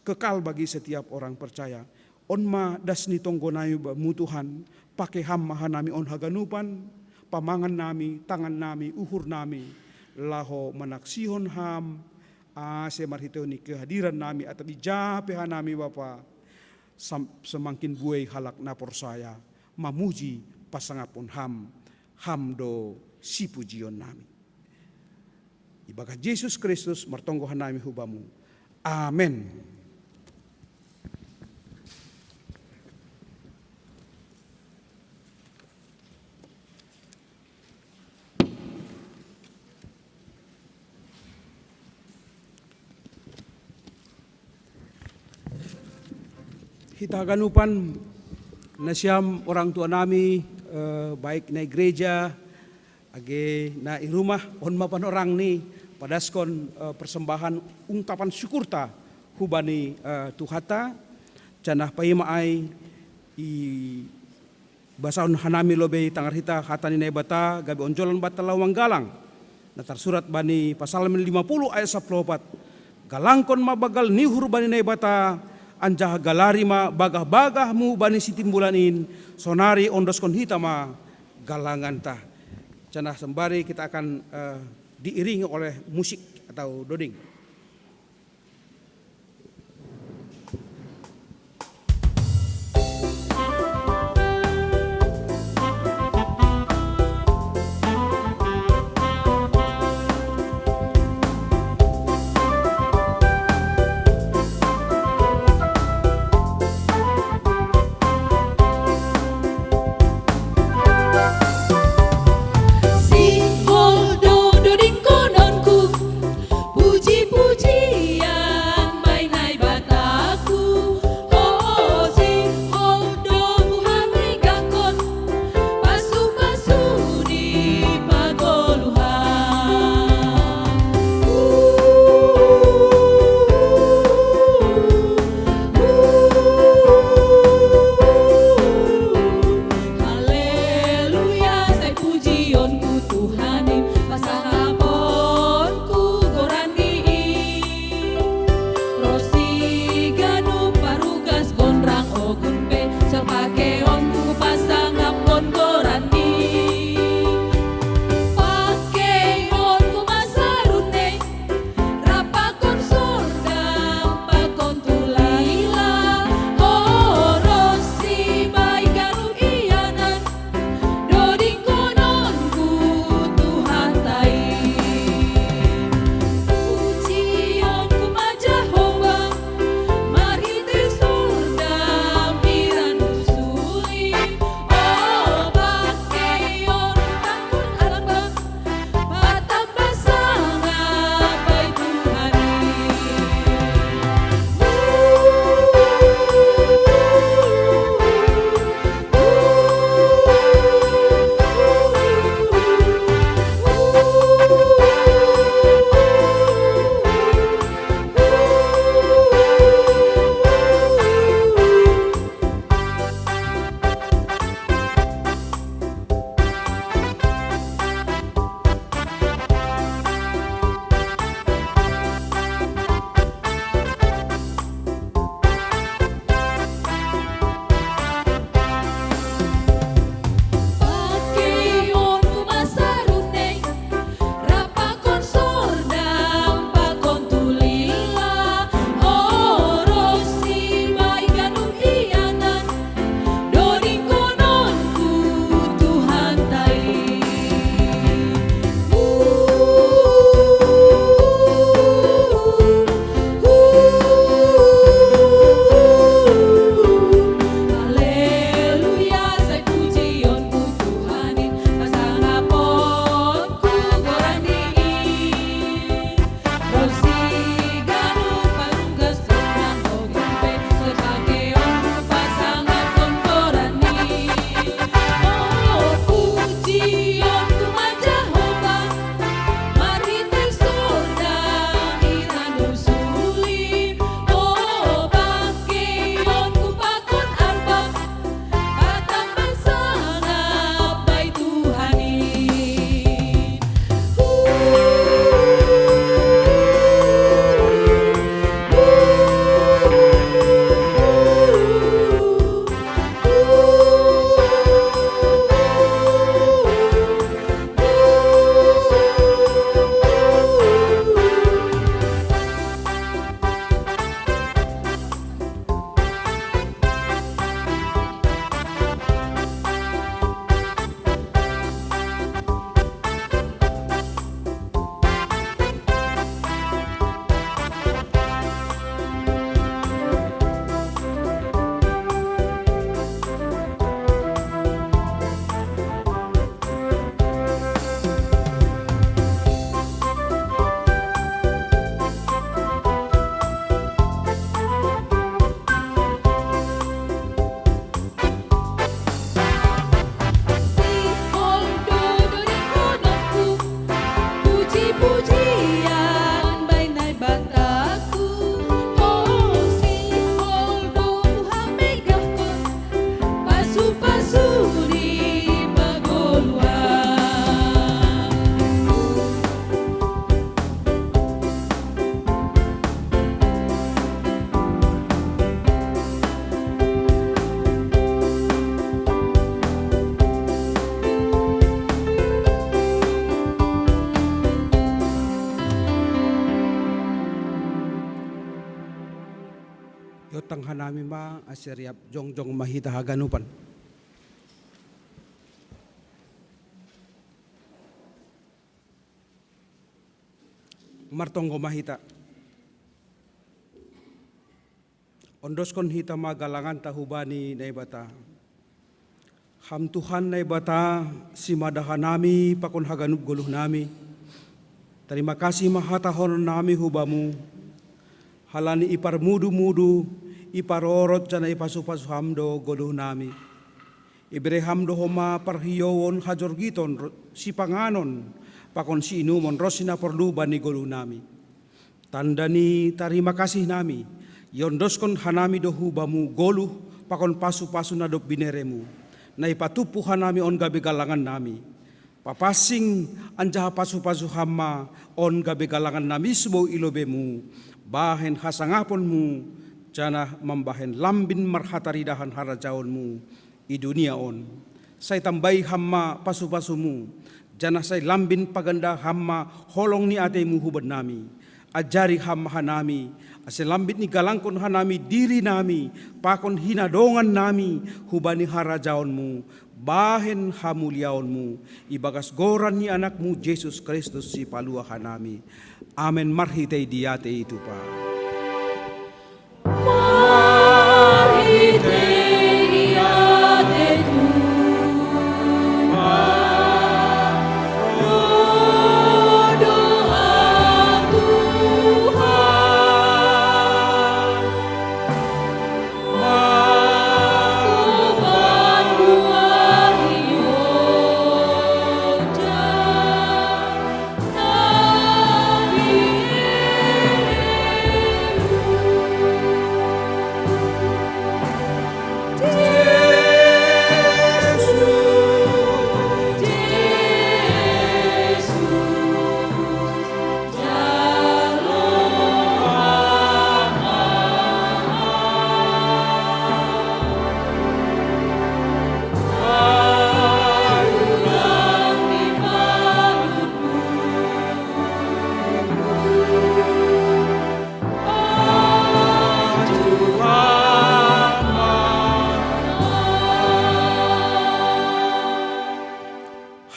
kekal bagi setiap orang percaya. Onma dasni tonggonayu bamu Tuhan, pakai hammahan nami on haganupan, pamangan nami, tangan nami, uhur nami, laho manaksihon ham, semarhiteoni kehadiran nami atau dijapehan nami Bapa, semakin buai halak napor saya, mamuji pasangapun hamdo si pujion nami. Ibagat Yesus Kristus martonggohan nami hubamu. Amen. Hitaganupan na siyam orang tua nami, baik na gereja, age na irumah, onma panorang ni, padaskon persembahan ungkapan syukurta hubani tuhata, canah paimaay i basaon hanami lobe tangarhita hatani na bata, gabi onjolan bata lawang galang, na tersurat bani pasal 50 ayat 14, galangkon mabagal nihur bani na bata, anjah galarima bagah-bagah mu bani sitimbulanin sonari ondoskon hitama galangan ta. Canah sembari kita akan diiringi oleh musik atau doding. Si hol do do ding kon Yotang hanami ma asyariap jongjong mahita haganupan. Martonggo mahita. Ondoskon hita magalangan tahubani na ibata. Ham Tuhan na ibata si madahanami pakon haganup guluh nami. Terima kasih mahatahon nami hubamu. Halani ipar mudu-mudu, iparorot jana ipasupasu hamdo guluh nami. Ibre hamdo homa parhiyowon hajor giton si panganon pakon si inumon rosina perlu bani guluh nami. Tandani terima kasih nami. Yondoskon hanami dohu bamu goluh pakon pasu-pasu nadop bineremu. Na ipatupu hanami on gabe galangan nami. Papasing anjaha pasu-pasu hama on gabe galangan nami sebo ilobemu. Bahen hasangaponmu jana membahen lambin marhataridahan harajaonmu i dunia on. Saya tambahi hama pasu-pasumu. Jana saya lambin paganda hama holong ni atemu huban nami. Ajari hama hanami. Ase lambit ni galangkon hanami diri nami. Pakon hinadongan nami hubani harajaonmu. Bahen hamuliaonmu. Ibagas goran ni anakmu Yesus Kristus si palua hanami. Amen marhitei diate itu pa. Marhitei diate tu.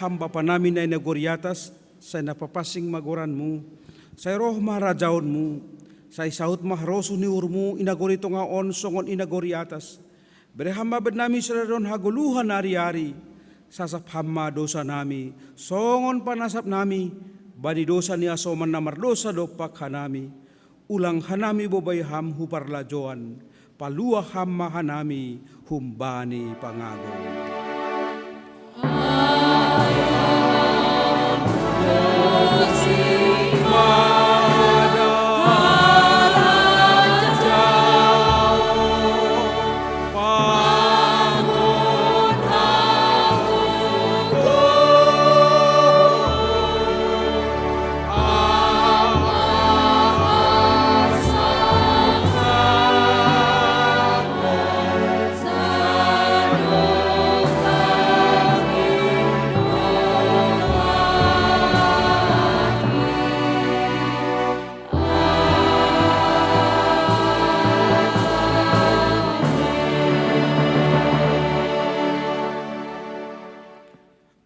Hamba namin na inagori atas, sa napapasing magoranmu, sa roh maharajaonmu, sa isaut mahrosu ni urmu, inagori to nga on, songon inagori atas. Berehamba bed nami sa ron haguluhan ari-ari, sasap hama dosa nami, songon panasap nami, bani dosa ni asoman na mardosa dopak hanami, ulang hanami bobay ham huparlajoan, palua hama hanami, humbani pangagon.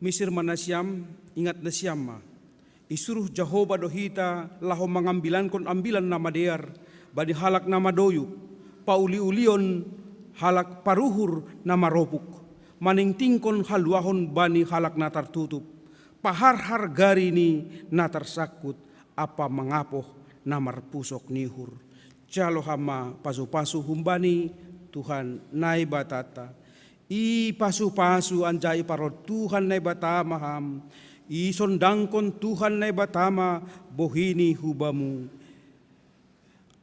Misir mana siam, ingat na siam ma. Isuruh Jehovah dohita laho mengambilan kon ambilan nama dear, bani halak nama doyuk, pauli-ulion halak paruhur nama ropuk, maning tingkon haluahon bani halak natar tutup, pahar-har gari ni natar sakut, apa mengapoh namar pusok nihur. Jalo hama pasu-pasu humbani Tuhan nai batata. I pasu-pasu anjai parot Tuhan nai batama ham. I sondangkon Tuhan nai batama bohini hubamu.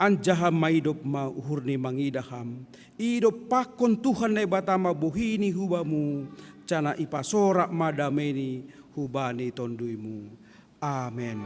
Anjaha maidop ma uhurni mangidaham. Idop pakon Tuhan nai batama bohini hubamu. Cana ipasorak madameni hubani tonduimu. Amen.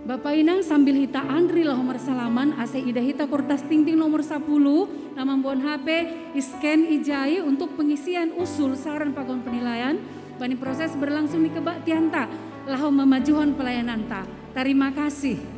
Bapak Inang sambil hita Andri lah nomor salaman, ase ida hita kertas tingting nomor 10, nama buan HP, scan ijai untuk pengisian usul saran pagon penilaian, bani proses berlangsung di kebak tianta, lahu memajuan pelayanan ta. Terima kasih.